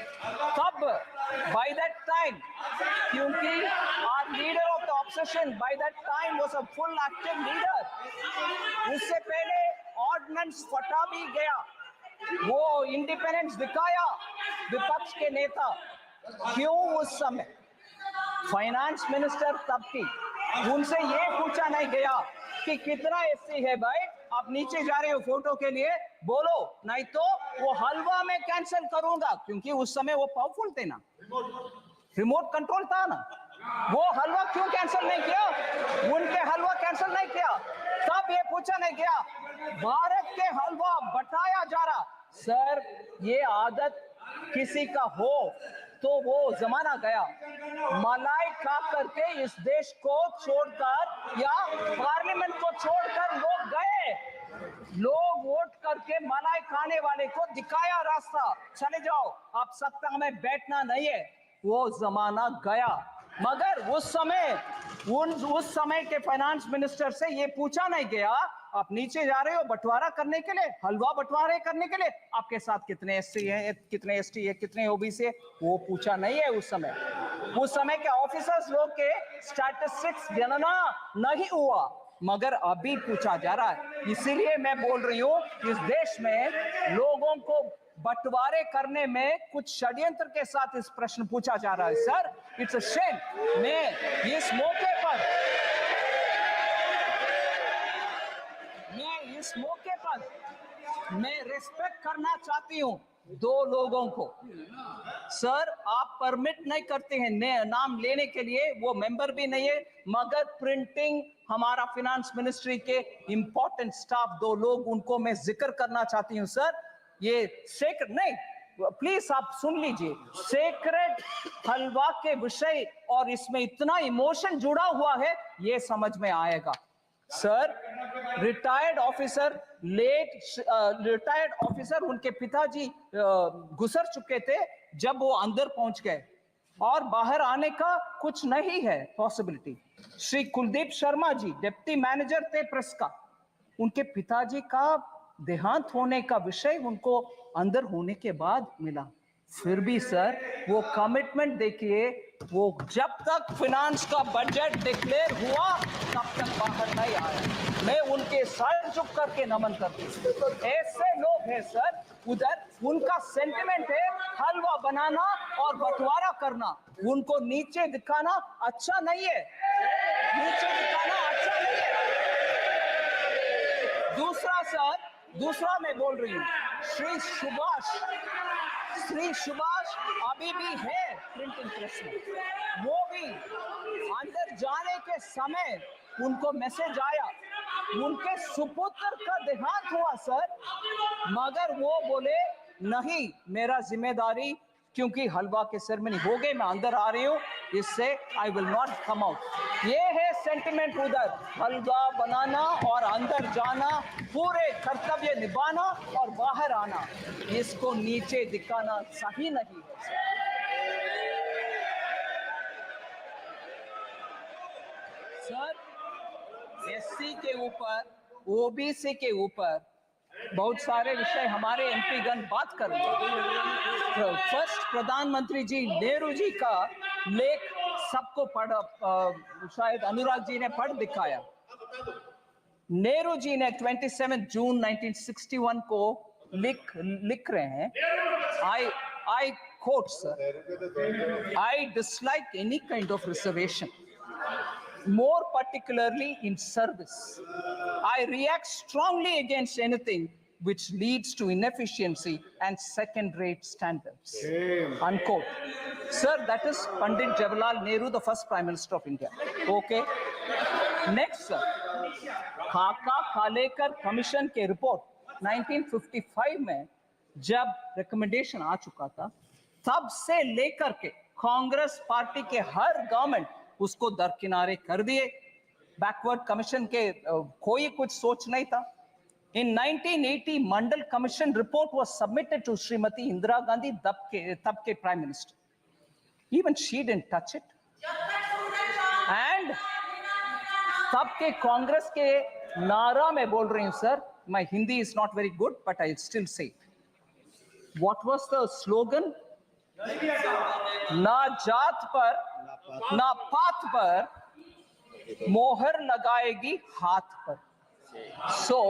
कब? By that time, क्योंकि our leader of the opposition by that time was a full active leader. उससे पहले ऑर्डिनेंस फटा भी गया, वो इंडिपेंडेंस दिखाया विपक्ष के नेता. क्यों उस समय फाइनेंस मिनिस्टर तब की उनसे ये पूछा नहीं गया कि कितना एससी है भाई, आप नीचे जा रहे हो फोटो के लिए, बोलो नहीं तो वो हलवा में कैंसिल करूंगा, क्योंकि उस समय वो पावरफुल थे ना, रिमोट कंट्रोल था ना. वो हलवा क्यों कैंसिल नहीं किया? उनके हलवा कैंसिल नहीं किया, तब ये पूछा नहीं गया. भारत के हलवा बटाया जा रहा. सर, ये आदत किसी का हो तो वो जमाना गया. मलाई खा करके इस देश को छोड़कर या पार्लियामेंट को छोड़कर लोग गए. लोग वोट करके मलाई खाने वाले को दिखाया रास्ता, चले जाओ, आप सत्ता में बैठना नहीं है. वो जमाना गया. मगर उस समय के फाइनेंस मिनिस्टर से ये पूछा नहीं गया, आप नीचे जा रहे हो बंटवारा करने के लिए, हलवा बंटवारे करने के लिए, आपके साथ कितने एससी हैं, कितने एसटी है, कितने ओबीसी है, वो पूछा नहीं है. उस समय के ऑफिसर्स लोग के स्टैटिस्टिक्स गणना नहीं हुआ, मगर अभी पूछा जा रहा है. इसीलिए मैं बोल रही हूँ इस देश में लोगों को बंटवारे करने में कुछ षड्यंत्र के साथ इस प्रश्न पूछा जा रहा है. Sir, it's a shame. मैं इस मौके पर मैं रेस्पेक्ट करना चाहती हूं दो लोगों को. सर, आप परमिट नहीं करते हैं नाम लेने के लिए, वो मेंबर भी नहीं है, मगर प्रिंटिंग हमारा फाइनेंस मिनिस्ट्री के इंपॉर्टेंट स्टाफ दो लोग, उनको मैं जिक्र करना चाहती हूं. सर, ये सेक्रेट नहीं, प्लीज आप सुन लीजिए, सेक्रेट हलवा के विषय और इसमें इतना इमोशन जुड़ा हुआ है, ये समझ में आएगा. सर, रिटायर्ड ऑफिसर उनके पिताजी गुजर चुके थे जब वो अंदर पहुंच गए और बाहर आने का कुछ नहीं है possibility. Shri Kuldeep Sharma ji deputy manager थे प्रेस का, उनके पिताजी का देहांत होने का विषय उनको अंदर होने के बाद मिला. फिर भी सर, वो कमिटमेंट देखिए, वो जब तक फाइनेंस का बजट डिक्लेयर हुआ तब तक बाहर नहीं आया. मैं उनके सर झुक करके नमन करती हूँ. ऐसे लोग हैं सर, उधर उनका सेंटिमेंट है हलवा बनाना और बंटवारा करना, उनको नीचे दिखाना अच्छा नहीं है. दूसरा मैं बोल रही हूँ, श्री सुभाष अभी भी है प्रिंटिंग प्रेस में. वो भी अंदर जाने के समय उनको मैसेज आया, उनके सुपुत्र का देहांत हुआ सर, मगर वो बोले नहीं मेरा जिम्मेदारी, क्योंकि हलवा के सेरेमनी हो गए, मैं अंदर आ रही हूँ, इससे I will not come out. ये है सेंटिमेंट उधर, हलवा बनाना और अंदर जाना, पूरे कर्तव्य निभाना और बाहर आना, इसको नीचे दिखाना सही नहीं है सर। एससी के ऊपर, ओबीसी के ऊपर बहुत सारे विषय हमारे एमपी गण बात कर रहे हैं। फर्स्ट प्रधानमंत्री जी नेहरू जी का लेख सबको शायद अनुराग जी ने पढ़ दिखाया। नेहरू जी ने 27 जून 1961 को लिख रहे हैं, I quote sir, I dislike any kind of reservation, more particularly in service. I react strongly against anything which leads to inefficiency and second-rate standards. Unquote. Sir, that is Pandit Jawaharlal Nehru, the first Prime Minister of India. Okay. Next, sir. खाका खालेकर commission के report 1955 में जब recommendation आ चुका था, तब से लेकर के कांग्रेस पार्टी के हर गवर्नमेंट उसको दरकिनारे कर दिए। बैकवर्ड कमीशन के कोई कुछ सोच नहीं था। In 1980, Mandal commission report was submitted to Shrimati Indira Gandhi, तब के prime minister. Even she didn't touch it. And तब के कांग्रेस के नारा में बोल रही हूं sir, my Hindi is not very good, but I'll still say it. What was the slogan? ना जात पर ना पात पर मोहर लगाएगी हाथ पर। सो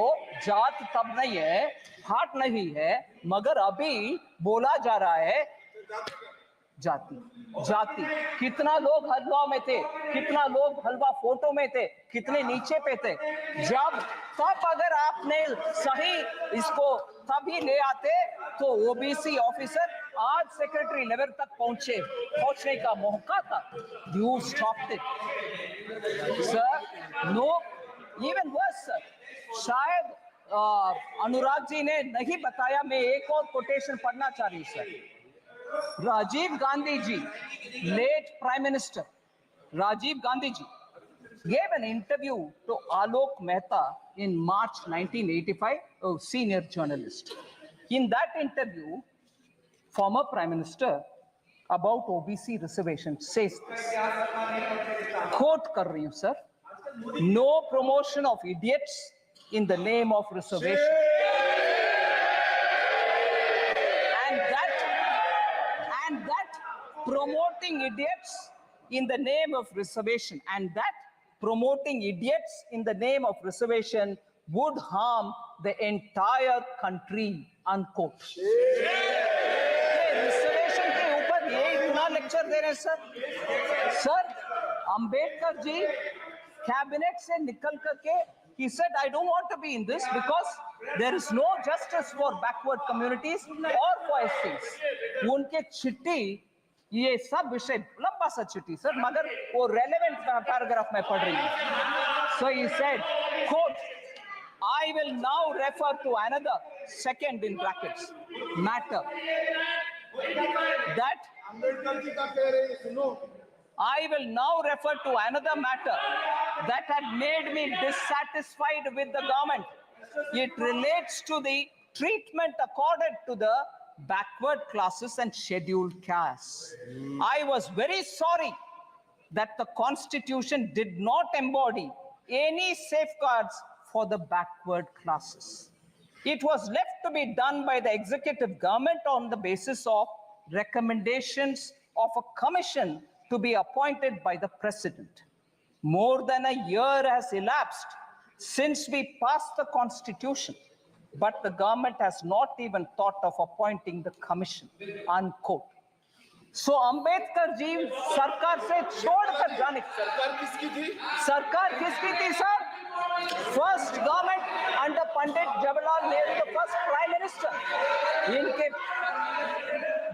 जात तब नहीं है, हाथ नहीं है, मगर अभी बोला जा रहा है जाति जाति। कितना लोग हलवा में थे, कितना लोग हलवा फोटो में थे, कितने नीचे पे थे। जब तब अगर आपने सही इसको तभी ले आते तो ओबीसी ऑफिसर आज सेक्रेटरी लेवल तक पहुंचने का मौका था। You stopped it sir. No, even worse sir, शायद अनुराग जी ने नहीं बताया, मैं एक और कोटेशन पढ़ना चाह रही हूं sir. Rajiv Gandhi ji, late Prime Minister, Rajiv Gandhi ji gave an interview to Alok Mehta in March 1985, a senior journalist. In that interview, former Prime Minister about OBC reservation says this, quote kar rahi hu sir, no promotion of idiots in the name of reservation. And that promoting idiots in the name of reservation, and that promoting idiots in the name of reservation would harm the entire country, unquote. Reservation के ऊपर ये इतना lecture दे रहे हैं sir. Ambedkar ji cabinet से निकल करके he said, I don't want to be in this because there is no justice for backward communities or for SCs. उनके चिट्ठी, ये सब विषय लंबा सा चिट्ठी सर, मगर वो रेलेवेंट पैराग्राफ में पढ़ रही हूँ। So he said, quote, I will now refer to another, second in brackets, matter that I will now refer to another matter that had made me dissatisfied with the government. It relates to the treatment accorded to the backward classes and scheduled castes. I was very sorry that the Constitution did not embody any safeguards for the backward classes. It was left to be done by the executive government on the basis of recommendations of a commission to be appointed by the president. More than a year has elapsed since we passed the Constitution, but the government has not even thought of appointing the commission, unquote. So Ambedkar ji सरकार से छोड़कर जाने, सरकार किसकी थी sir? First government under Pandit Jawaharlal Nehru, the first prime minister. इनके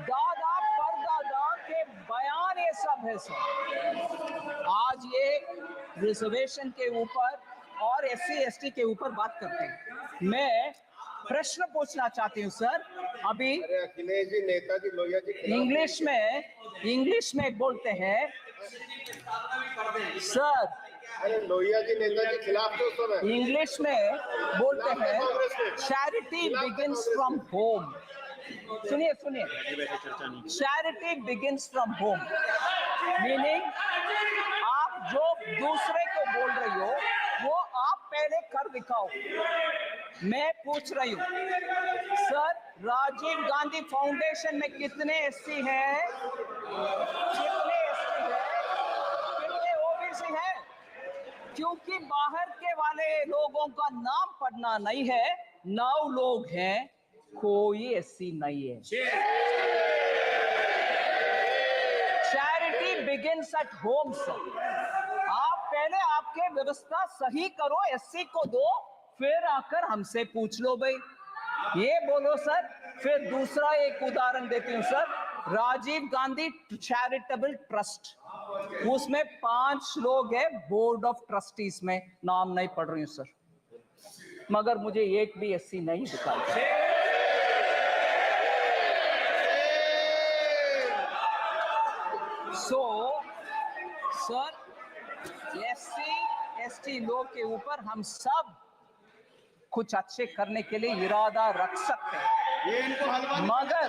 दादा परदादा के बयान ये सब है सर। आज ये रिजर्वेशन के ऊपर और SC ST के ऊपर बात करते हैं। मैं प्रश्न पूछना चाहती हूँ सर। अभी अखिलेश जी, नेताजी, लोहिया जी इंग्लिश में बोलते हैं सर। अरे लोहिया जी नेताजी खिलाफ तो सब है। इंग्लिश में बोलते हैं चैरिटी बिगिंस फ्रॉम होम। सुनिए charity begins from home, meaning आप जो दूसरे को बोल रही हो वो आप पहले कर दिखाओ। मैं पूछ रही हूँ सर, राजीव गांधी फाउंडेशन में कितने SC हैं, कितने ST हैं, कितने OBC हैं? क्योंकि बाहर के वाले लोगों का नाम पढ़ना नहीं है, 9 लोग हैं, कोई SC नहीं है। Charity begins at home sir. आप पहले आपके व्यवस्था सही करो, SC को दो, फिर आकर हमसे पूछ लो भाई। ये बोलो सर। फिर दूसरा एक उदाहरण देती हूँ sir, Rajiv Gandhi charitable trust, उसमें 5 लोग हैं बोर्ड ऑफ ट्रस्टीज में, नाम नहीं पढ़ रही हूँ सर, मगर मुझे एक भी SC नहीं दिखाई। सो सर, SC ST लोग के ऊपर हम सब कुछ अच्छे करने के लिए इरादा रख सकते हैं, मगर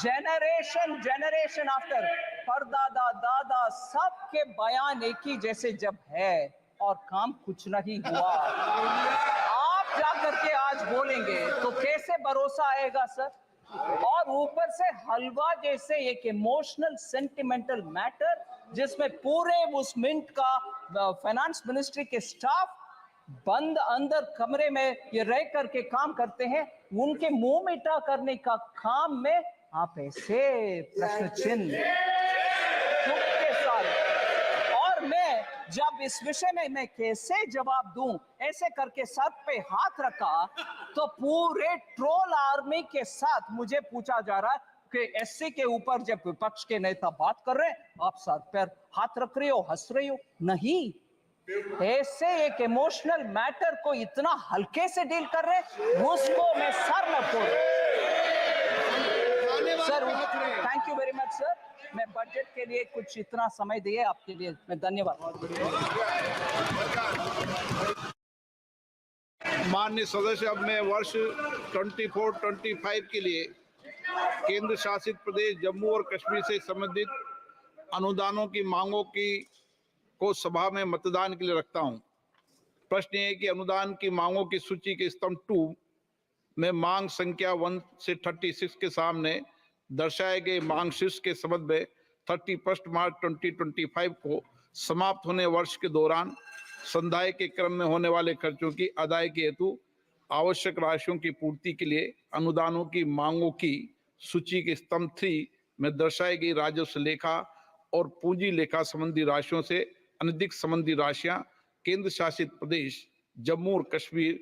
जनरेशन आफ्टर परदादा दादा सबके बयान एक ही जैसे जब है और काम कुछ नहीं हुआ, आप जाकर के आज बोलेंगे तो कैसे भरोसा आएगा सर? और ऊपर से हलवा जैसे एक इमोशनल सेंटिमेंटल मैटर जिसमें पूरे उस मिंट का फाइनेंस मिनिस्ट्री के स्टाफ बंद अंदर कमरे में ये रह करके काम करते हैं, उनके मुंह मिटा करने का काम में आप ऐसे प्रश्न चिन्ह के साथ। और मैं जब इस विषय में मैं कैसे जवाब दूं, ऐसे करके सर पे हाथ रखा तो पूरे ट्रोल आर्मी के साथ मुझे पूछा जा रहा है कि SC के ऊपर जब विपक्ष के नेता बात कर रहे हैं आप सर पर हाथ रख रही हो, हंस रही हो। नहीं, ऐसे एक इमोशनल मैटर को इतना हल्के से डील कर रहे हैं, उसको मैं सर न फोड़। Sir thank you very much sir, मैं बजट के लिए कुछ इतना समय दिए आपके लिए मैं धन्यवाद। माननीय सदस्य, अब मैं वर्ष 24-25 के लिए केंद्र शासित प्रदेश जम्मू और कश्मीर से संबंधित अनुदानों की मांगों को सभा में मतदान के लिए रखता हूं। प्रश्न ये है कि अनुदान की मांगों की सूची के स्तंभ 2 में मांग संख्या 1 से 36 के सामने दर्शाए गए मांग शीर्ष के संबंध में 31 मार्च 2025 को समाप्त होने वर्ष के दौरान संदाय के क्रम में होने वाले खर्चों की अदायगी हेतु आवश्यक राशियों की पूर्ति के लिए अनुदानों की मांगों की सूची के स्तंभ 3 में दर्शाई गई राजस्व लेखा और पूंजी लेखा संबंधी राशियों से अनधिक संबंधी राशियां केंद्र शासित प्रदेश जम्मू और कश्मीर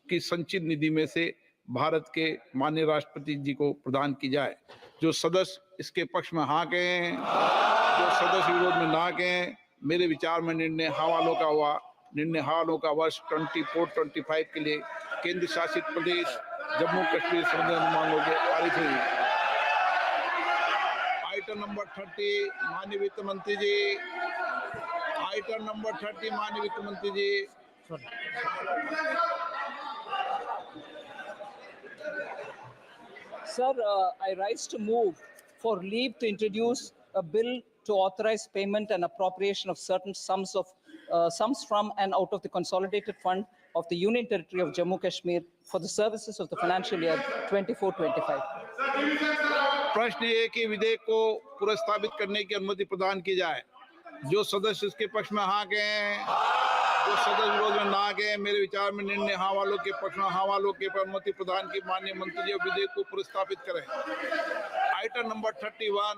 की संचित निधि में से भारत के माननीय राष्ट्रपति जी को प्रदान की जाए। जो सदस्य इसके पक्ष में हाँ कहें, जो सदस्य विरोध में ना कहें, मेरे विचार में निर्णय हवालों का हुआ। निर्णय हवालों का वर्ष 24-25 के लिए केंद्र शासित प्रदेश जम्मू कश्मीर संबंधी अनुमानों के पारित हुई। आइटम नंबर 30 माननीय वित्त मंत्री जी। आइटम नंबर 30 माननीय वित्त मंत्री जी। Sir, I rise to move for leave to introduce a bill to authorize payment and appropriation of certain sums from and out of the consolidated fund of the Union Territory of Jammu Kashmir for the services of the financial year 24-25. प्रश्न ये कि विधेयक को पुनर्स्थापित करने की अनुमति प्रदान की जाए। जो सदस्य इसके पक्ष में हाँ कहें, जो सदस्य विरोध में ना कहें, मेरे विचार में निर्णय हाँ वालों के पक्ष में हाँ वालों के पर अनुमति प्रदान की माननीय मंत्री जी विधेयक को पुनर्स्थापित करें। Item number 31।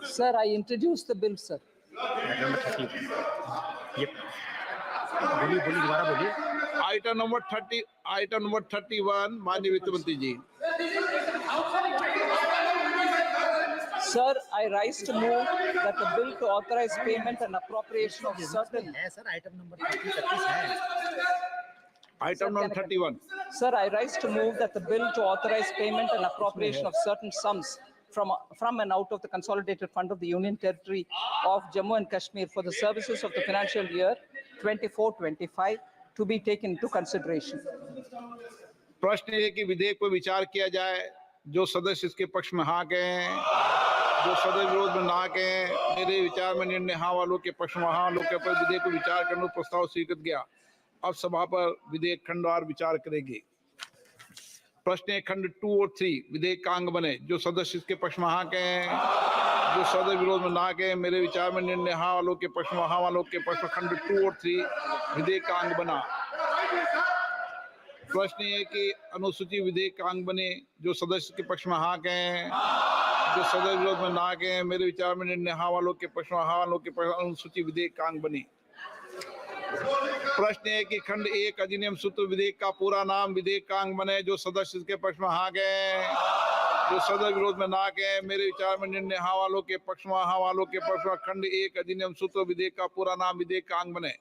Sir, I introduce the bill, sir. Item number 31 माननीय वित्त मंत्री जी। Sir, I rise to move that the bill to authorize payment and appropriation of certain. Sir item number 36 है. Item number 31. Sir, I rise to move that the bill to authorize payment and appropriation of certain sums from and out of the consolidated fund of the Union Territory of Jammu and Kashmir for the services of the financial year 24-25 to be taken into consideration. प्रश्न ये कि विधेयक पर विचार किया जाए, जो सदस्य इसके पक्ष में हाँ कहें, जो सदस्य विरोध में ना कहें। मेरे विचार में निर्णय हाँ वालों के पक्ष में हाँ, वालों के पर विधेयक को विचार करने का प्रस्ताव स्वीकृत गया। अब सभा पर विधेयक खंडवार विचार करेगी। प्रश्न एक खंड 2 और 3 विधेयक का अंग बने, जो सदस्य इसके पक्ष में हाँ कहें, जो सदस्य विरोध में ना कहें। मेरे विचार में निर्णय हाँ वालों के पक्ष में हाँ, वालों के पक्ष में खंड 2 और 3 विधेयक का अंग बना। प्रश्न ये कि अनुसूची विधेयक का अंग बने, जो सदस्य के पक्ष में हाँ कहें, जो सदस्य विरोध में ना कहें। मेरे विचार में निर्णय हाँ वालों के पक्ष में हाँ, वालों के पक्ष में अनुसूची विधेयक का अंग बनी। प्रश्न है कि खंड 1 अधिनियम सूत्र विधेयक का पूरा नाम विधेयक का अंग बने, जो सदस्य के पक्ष में हाँ गए, जो सदस्य विरोध में ना गए। मेरे विचार में निर्णय हाँ वालों के पक्ष में हाँ, वालों के पक्ष में खंड 1 अधिनियम सूत्र विधेयक का पूरा नाम विधेयक का अंग बने।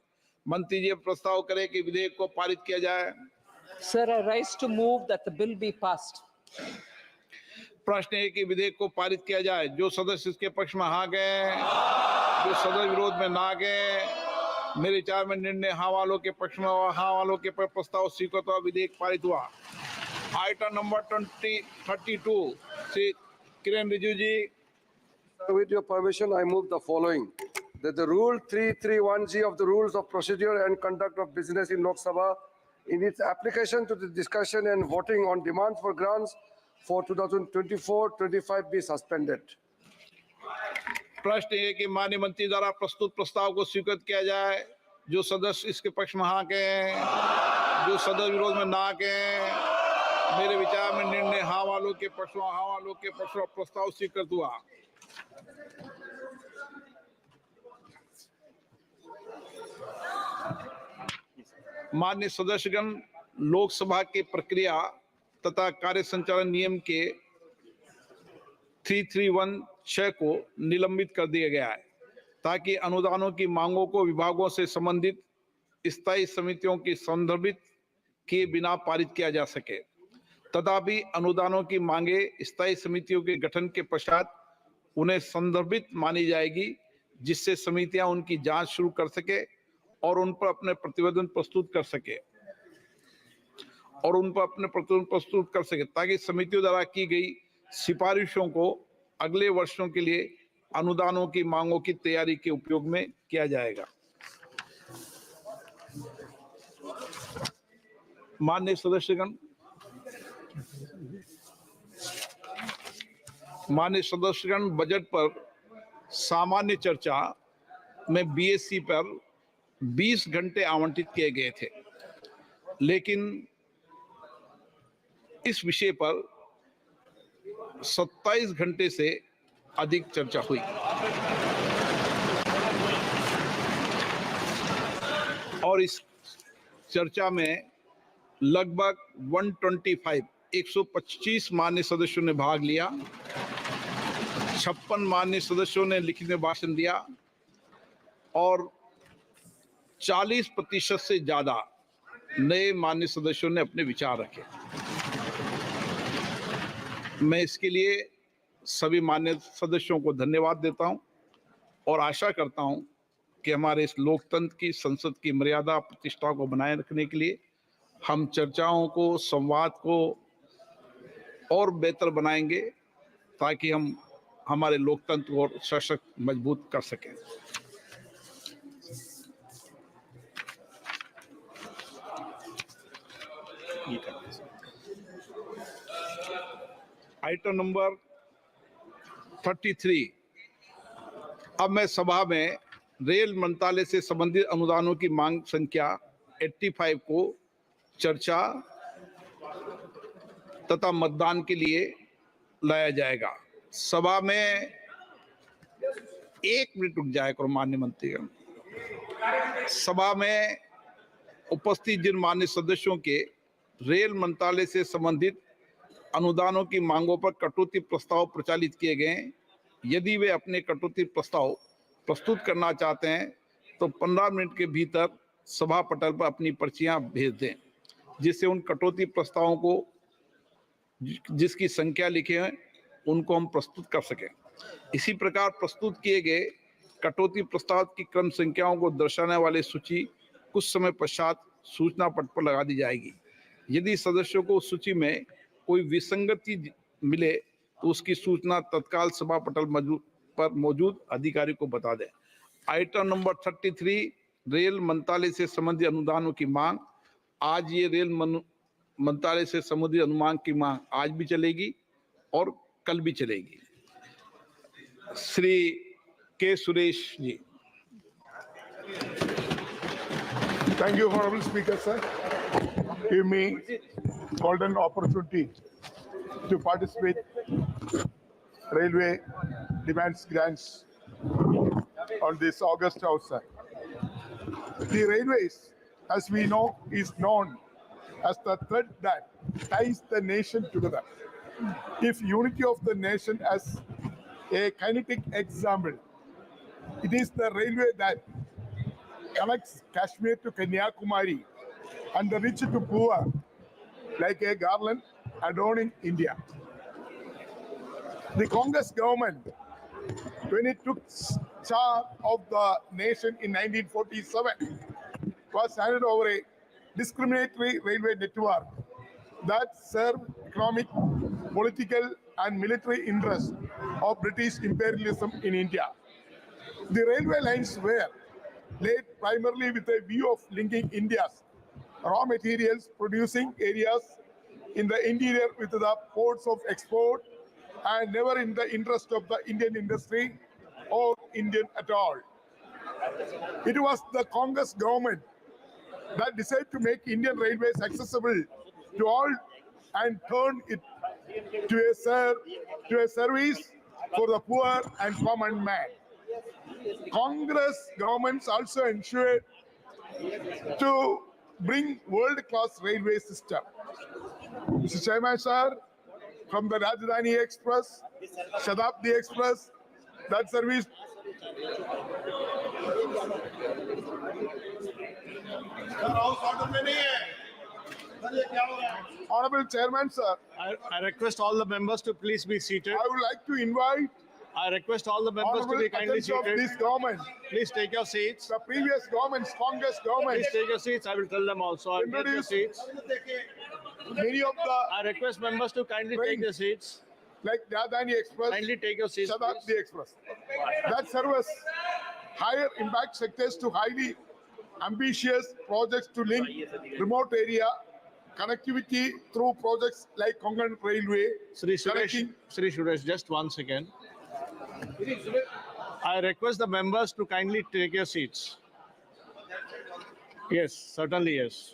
मंत्री जी प्रस्ताव करें कि विधेयक को पारित किया जाए। Sir, I rise to move that the bill be passed. प्रश्न है कि विधेयक को पारित किया जाए, जो सदस्य इसके पक्ष में हाँ गए, जो सदस्य विरोध में ना गए। मेरे विचार में निर्णय हाँ वालों के पक्ष में हाँ, वालों के पर प्रस्ताव स्वीकृत हुआ, विधेयक पारित हुआ। Item number 32 Shri Kiran Rijiju ji. With your permission, I move the following: that the Rule 331G of the Rules of Procedure and Conduct of Business in Lok Sabha, in its application to the discussion and voting on demands for grants for 2024-25 be suspended. प्रश्न है कि माननीय मंत्री द्वारा प्रस्तुत प्रस्ताव को स्वीकृत किया जाए, जो सदस्य इसके पक्ष में हाँ कहें, जो सदस्य विरोध में ना कहें। मेरे विचार में निर्णय हाँ वालों के पक्ष में हाँ, वालों के पक्ष में प्रस्ताव स्वीकृत हुआ। माननीय सदस्यगण, लोकसभा की प्रक्रिया तथा कार्य संचालन नियम के 3316 को निलंबित कर दिया गया है, ताकि अनुदानों की मांगों को विभागों से संबंधित स्थायी समितियों की संदर्भित किए बिना पारित किया जा सके। तथापि अनुदानों की मांगे स्थायी समितियों के गठन के पश्चात उन्हें संदर्भित मानी जाएगी, जिससे समितियां उनकी जांच शुरू कर सके और उन पर अपने प्रतिवेदन प्रस्तुत कर सके, ताकि समितियों द्वारा की गई सिफारिशों को अगले वर्षों के लिए अनुदानों की मांगों की तैयारी के उपयोग में किया जाएगा। माननीय सदस्यगण, बजट पर सामान्य चर्चा में बीएससी पर 20 घंटे आवंटित किए गए थे, लेकिन इस विषय पर 27 घंटे से अधिक चर्चा हुई और इस चर्चा में लगभग 125 माननीय सदस्यों ने भाग लिया। 56 माननीय सदस्यों ने लिखित में भाषण दिया और 40% से ज्यादा नए माननीय सदस्यों ने अपने विचार रखे। मैं इसके लिए सभी माननीय सदस्यों को धन्यवाद देता हूं और आशा करता हूं कि हमारे इस लोकतंत्र की, संसद की मर्यादा प्रतिष्ठा को बनाए रखने के लिए हम चर्चाओं को, संवाद को और बेहतर बनाएंगे, ताकि हम हमारे लोकतंत्र को सशक्त, मजबूत कर सकें। Item number 33। अब मैं सभा में रेल मंत्रालय से संबंधित अनुदानों की मांग संख्या 85 को चर्चा तथा मतदान के लिए लाया जाएगा। सभा में 1 मिनट रुक जाए करो माननीय मंत्रीगण। सभा में उपस्थित जिन माननीय सदस्यों के रेल मंत्रालय से संबंधित अनुदानों की मांगों पर कटौती प्रस्ताव प्रचालित किए गए, यदि वे अपने कटौती प्रस्ताव प्रस्तुत करना चाहते हैं तो 15 मिनट के भीतर सभा पटल पर अपनी पर्चियां भेज दें, जिससे उन कटौती प्रस्तावों को जिसकी संख्या लिखे हैं उनको हम प्रस्तुत कर सकें। इसी प्रकार प्रस्तुत किए गए कटौती प्रस्ताव की क्रम संख्याओं को दर्शाने वाली सूची कुछ समय पश्चात सूचना पट पर लगा दी जाएगी। यदि सदस्यों को उस सूची में कोई विसंगति मिले तो उसकी सूचना तत्काल सभा पटल पर मौजूद अधिकारी को बता दें। आइटम नंबर 33, रेल मंत्रालय से संबंधित अनुदानों की मांग। आज ये रेल मंत्रालय से संबंधित अनुमान की मांग आज भी चलेगी और कल भी चलेगी। श्री के Suresh ji. Thank you, Honorable Speaker, sir. Give me golden opportunity to participate railway demands grants on this August House, sir. The railways, as we know, is known as the thread that ties the nation together. If unity of the nation as a kinetic example, it is the railway that connects Kashmir to Kanyakumari and the rich to poor like a garland adorning India. The Congress government, when it took charge of the nation in 1947, was handed over a discriminatory railway network that served economic, political and military interests of British imperialism in India. The railway lines were laid primarily with a view of linking India's raw materials producing areas in the interior with the ports of export, and never in the interest of the Indian industry or Indian at all. It was the Congress government that decided to make Indian railways accessible to all and turn it to a service for the poor and common man. Congress governments also ensured to bring world-class railway system. Mr. Chairman, sir, from the Rajdhani Express, Shatabdi Express, that service. Honorable Chairman, sir, I request all the members to please be seated. I would like to invite I request all the members to honorable be kindly attention of seated. this government, Please take your seats. the previous government's Congress government, Please take your seats. I will tell them also. Take your Introduce- seats. many of the, I request members to kindly take their seats. like Rajdhani Express, Kindly take your seats, Shatabdi please. Express, that serve as higher impact sectors to highly ambitious projects to link remote area connectivity through projects like Konkan Railway. Shri Suresh, connecting- Shri Suresh, just one second. I request the members to kindly take your seats. Yes, certainly yes.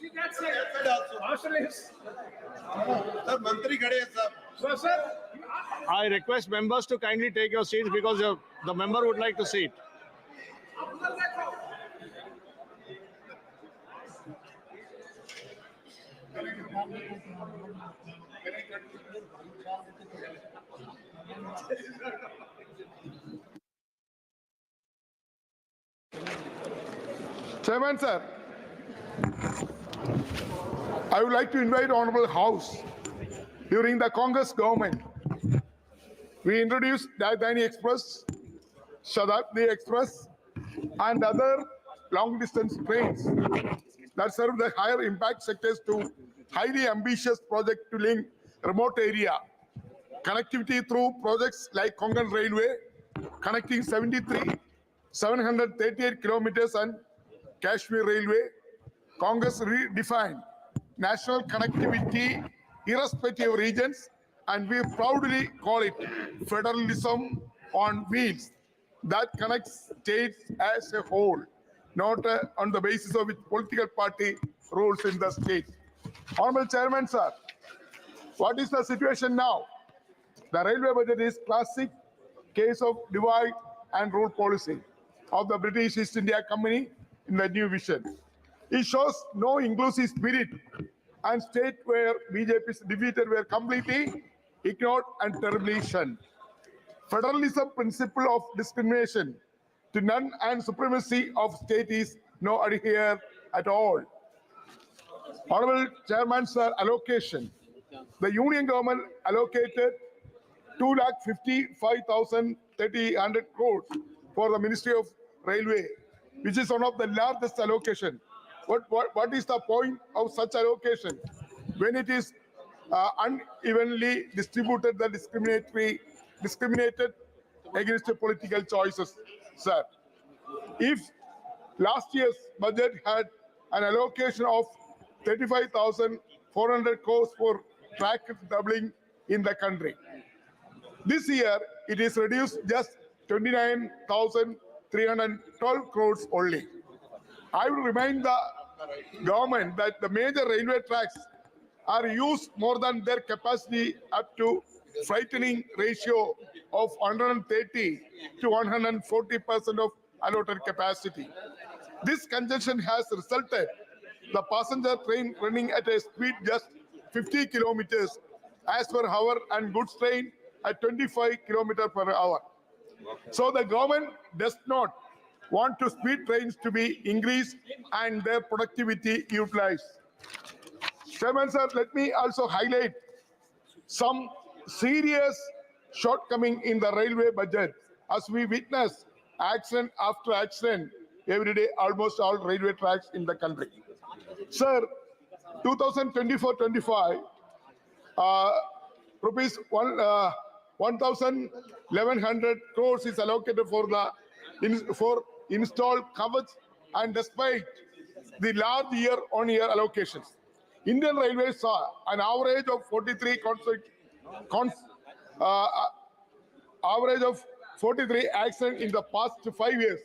I request members to kindly take your seats because the member would like to sit. Chairman, sir, I would like to invite Honorable House. During the Congress government, we introduced Rajdhani Express, Shatabdi Express, and other long-distance trains that serve the higher impact sectors to highly ambitious project to link remote area connectivity through projects like Konkan Railway, connecting 738 kilometers, and Kashmir Railway. Congress redefined national connectivity irrespective of regions, and we proudly call it federalism on wheels that connects states as a whole, not on the basis of its political party rules in the state. Honorable Chairman, sir, what is the situation now? The railway budget is classic case of divide and rule policy of the British East India Company in the new vision. It shows no inclusive spirit, and states where BJP is defeated were completely ignored and terribly shunned. federalism principle of discrimination to none and supremacy of state is no adhere at all. Honorable Chairman, sir, allocation. The Union government allocated 2,55,300 crores for the Ministry of Railway, which is one of the largest allocation. What is the point of such allocation? When it is unevenly distributed, the discriminated against the political choices, sir. If last year's budget had an allocation of 35,400 crores for track doubling in the country, this year it is reduced just 29,312 crores only. I will remind the government that the major railway tracks are used more than their capacity, up to frightening ratio of 130 to 140% of allotted capacity. This congestion has resulted the passenger train running at a speed just 50 kilometers as per hour and goods train at 25 kilometers per hour. So the government does not want to speed trains to be increased and their productivity utilized. Chairman, sir, let me also highlight some serious shortcoming in the railway budget as we witness accident after accident every day, almost all railway tracks in the country. Sir, 2024-25, rupees 1,100 crores is allocated for the installed coverage, and despite the large year-on-year allocations, Indian Railways saw an average of 43 accidents in the past 5 years,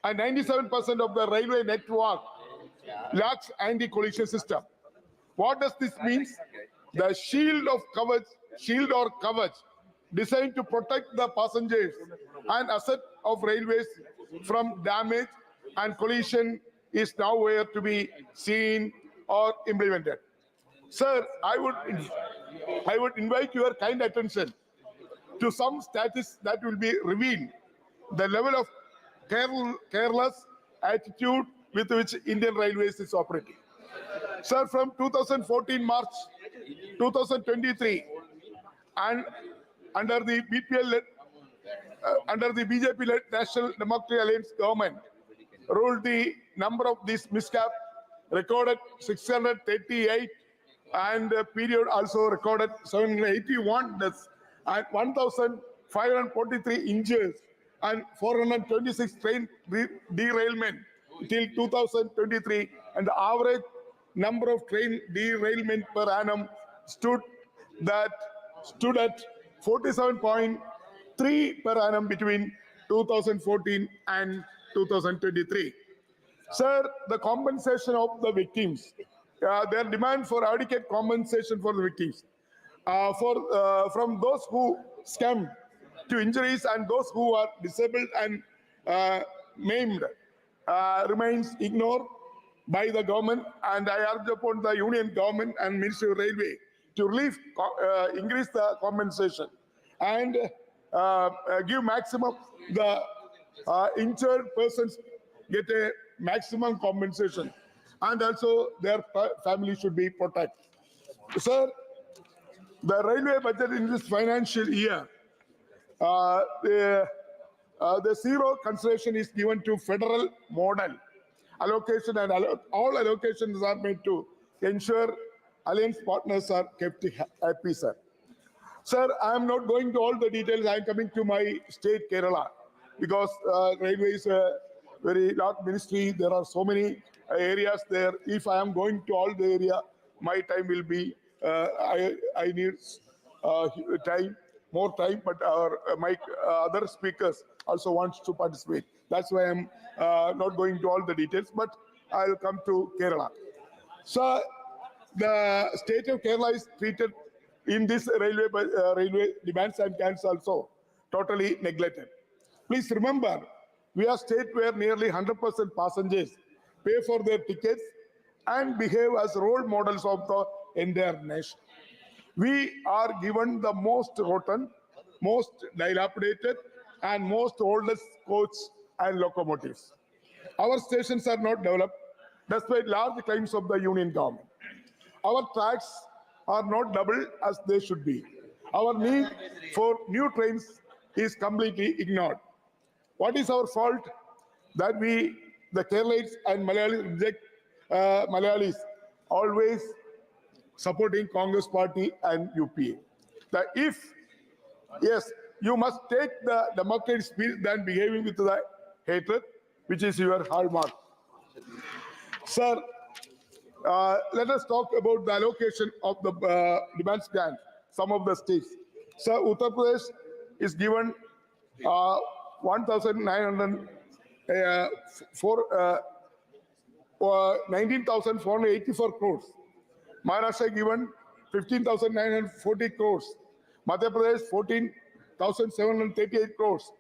and 97% of the railway network lacks anti-collision system. What does this mean? The shield or coverage designed to protect the passengers and asset of railways from damage and collision is nowhere to be seen or implemented. Sir, I would invite your kind attention to some statistics that will be revealed the level of careless attitude with which Indian Railways is operating. Sir, from 2014 March 2023, and under the BJP-led National Democratic Alliance government, ruled, the number of these miscaps recorded 638, and the period also recorded 781 deaths and 1,543 injuries and 426 train derailment till 2023, and the average number of train derailment per annum stood at 47.3 per annum between 2014 and 2023. Sir, the compensation of the victims, their demand for adequate compensation for the victims, from those who succumbed to injuries and those who are disabled and maimed, remains ignored by the government, and I urge upon the Union government and Ministry of Railway to increase the compensation and give maximum, the injured persons get a maximum compensation, and also their family should be protected. Sir, the railway budget in this financial year, the zero consideration is given to federal model allocation, and all allocations are made to ensure alliance partners are kept happy, sir. Sir, I am not going to all the details. I am coming to my state, Kerala, because railway is a very large ministry. There are so many areas there. If I am going to all the area, my time will be, I need more time, but my other speakers also want to participate. That's why I'm not going to all the details, but I'll come to Kerala. So the state of Kerala is treated in this railway demands and cans also totally neglected. Please remember, we are a state where nearly 100% passengers pay for their tickets and behave as role models of the entire nation. We are given the most rotten most dilapidated and most oldest coach and locomotives. Our stations are not developed despite large claims of the union government. Our tracks are not double as they should be. Our need for new trains is completely ignored. What is our fault? That we, the Keralites and Malayalis, reject Malayalis, always supporting Congress Party and UPA. That if, yes, you must take the democratic spirit than behaving with the hatred, which is your hallmark. Sir, let us talk about the allocation of the demands grant, some of the states. Sir, Uttar Pradesh is given 19,484 crores. Maharashtra given 15,940 crores. Madhya Pradesh 14,738 crores.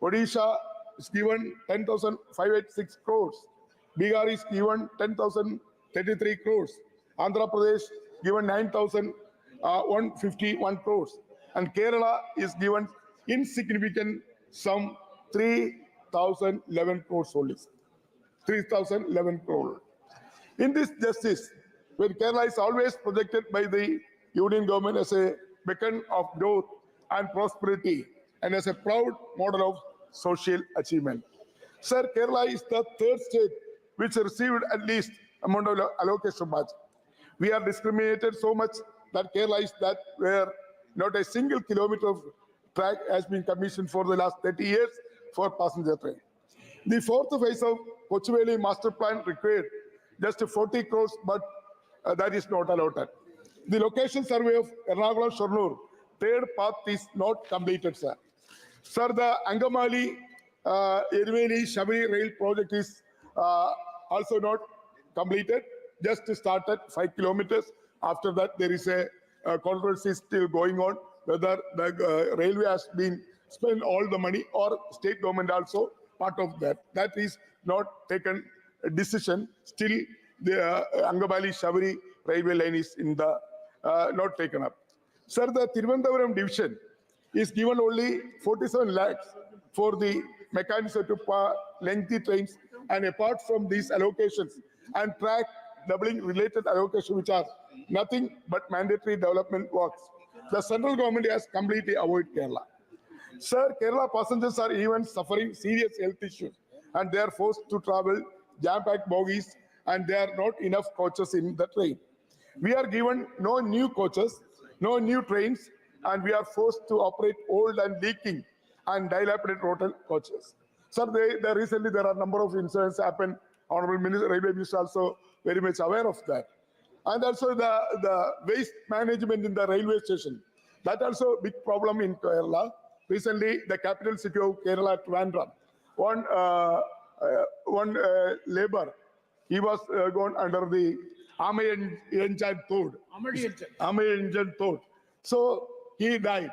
Odisha is given 10,586 crores. Bihar is given 10,033 crores. Andhra Pradesh given 9,151 crores. And Kerala is given insignificant sum 3,011 crores only. 3,011 crores. In this justice, when Kerala is always projected by the union government as a beacon of growth and prosperity and as a proud model of social achievement. Sir, Kerala is the third state which received at least amount of allocation budget. We are discriminated so much that Kerala is that where not a single kilometer of track has been commissioned for the last 30 years for passenger train. The fourth phase of Kochuveli master plan required just 40 crores, but that is not allotted. The location survey of Ernakulam Shornur, third path is not completed, sir. Sir, the Angamali Eruveli Shabari rail project is also not completed, just started 5 kilometers. After that, there is a controversy still going on whether the railway has been spent all the money or state government also part of that. That is not taken a decision. Still, the Angabali Shabari railway line is in the not taken up. Sir, the Thiruvananthapuram division is given only 47 lakhs for the mechanism to lengthy trains, and apart from these allocations and track doubling related allocations, which are nothing but mandatory development works, the central government has completely avoided Kerala. Sir, Kerala passengers are even suffering serious health issues, and they are forced to travel jam-packed bogies, and there are not enough coaches in the train. We are given no new coaches, no new trains, and we are forced to operate old and leaking and dilapidated hotel coaches. Sir, recently there are a number of incidents happened. Honorable Minister, Railway Minister also very much aware of that. And also the waste management in the railway station. That also a big problem in Kerala. Recently, the capital city of Kerala, Trivandrum, one labor, he was gone under the Amayanjan Tod. So he died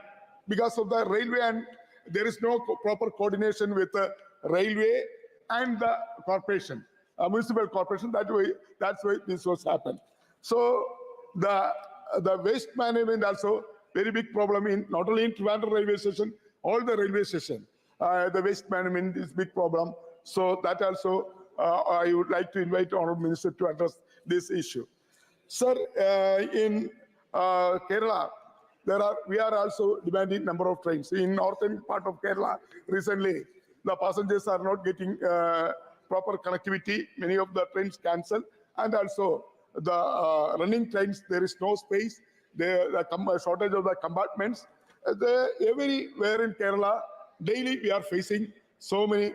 because of the railway, and there is no proper coordination with the railway and the corporation, municipal corporation. That's why this was happened. So the waste management also very big problem in not only in Trivandrum railway station, all the railway station. The waste management is big problem. So that also I would like to invite the Honorable Minister to address this issue. Sir, in Kerala, we are also demanding number of trains. In northern part of Kerala, recently, the passengers are not getting proper connectivity. Many of the trains cancelled, and also the running trains, there is no space. The shortage of the compartments. Everywhere in Kerala, daily we are facing so many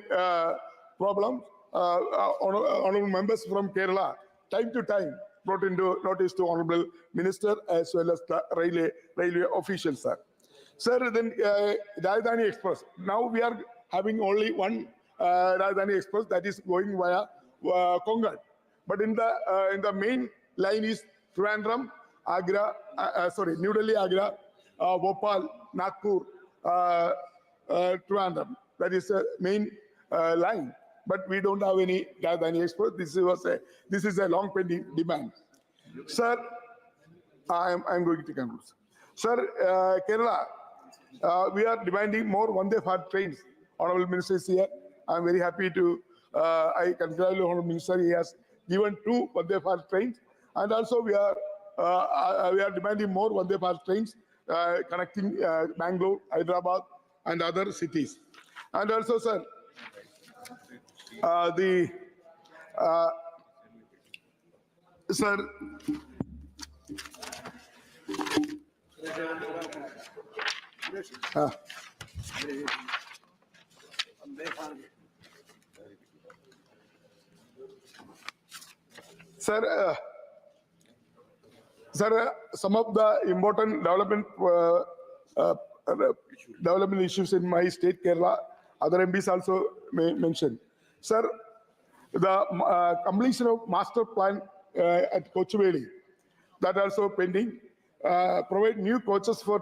problems. Honorable members from Kerala, time to time, brought into notice to Honorable Minister as well as the railway officials, sir. Sir, then Rajdhani Express. Now we are having only one Rajdhani Express that is going via Kongan. But in the main line is Trivandrum, Agra, New Delhi, Agra, Bhopal, Nagpur, Trivandrum. That is the main line. But we don't have any Rajdhani Express. This is a long pending demand. Sir, I'm going to conclude. Sir, Kerala, we are demanding more Vande Bharat trains. Honorable Minister is here. I am very happy to, I congratulate Honorable Minister. He has given 2 Vande Bharat trains. And also we are demanding more Vande Bharat trains connecting Bangalore, Hyderabad and other cities. And also, sir, sir, sir, some of the important development issues in my state, Kerala, other MPs also mentioned. Sir, the completion of master plan at Kochuveli, that also pending. Provide new coaches for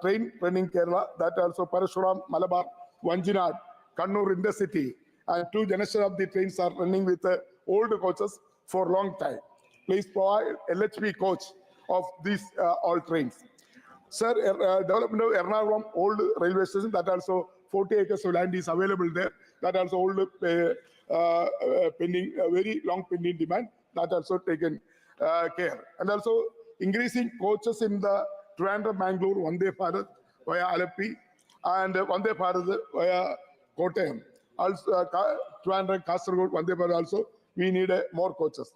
train training Kerala, that also Parashuram, Malabar, Vanjinad, Kannur in the city, and 2 generation of the trains are running with old coaches for long time. Please provide LHP coach of these all trains. Sir, development of Ernakulam old railway station, that also 40 acres of land is available there. That also old pending, very long pending demand. That also taken care. And also increasing coaches in the Trivandrum, Bangalore, Vande Bharat via Alappi, and Vande Bharat via Kottayam. Also, Trivandrum, Kasaragod, Vande Bharat also, we need more coaches.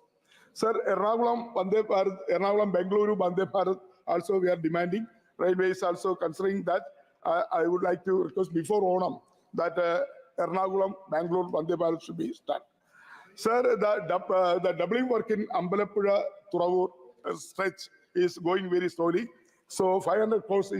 Sir, Ernakulam, Vande Bharat, Ernakulam, Bengaluru, Vande Bharat, also we are demanding. Railway is also considering that. I would like to request before Onam that Ernakulam, Bangalore, Vande Bharat should be started. Sir, the doubling work in Ambalappuzha Thuravur stretch is going very slowly. So 500 crores is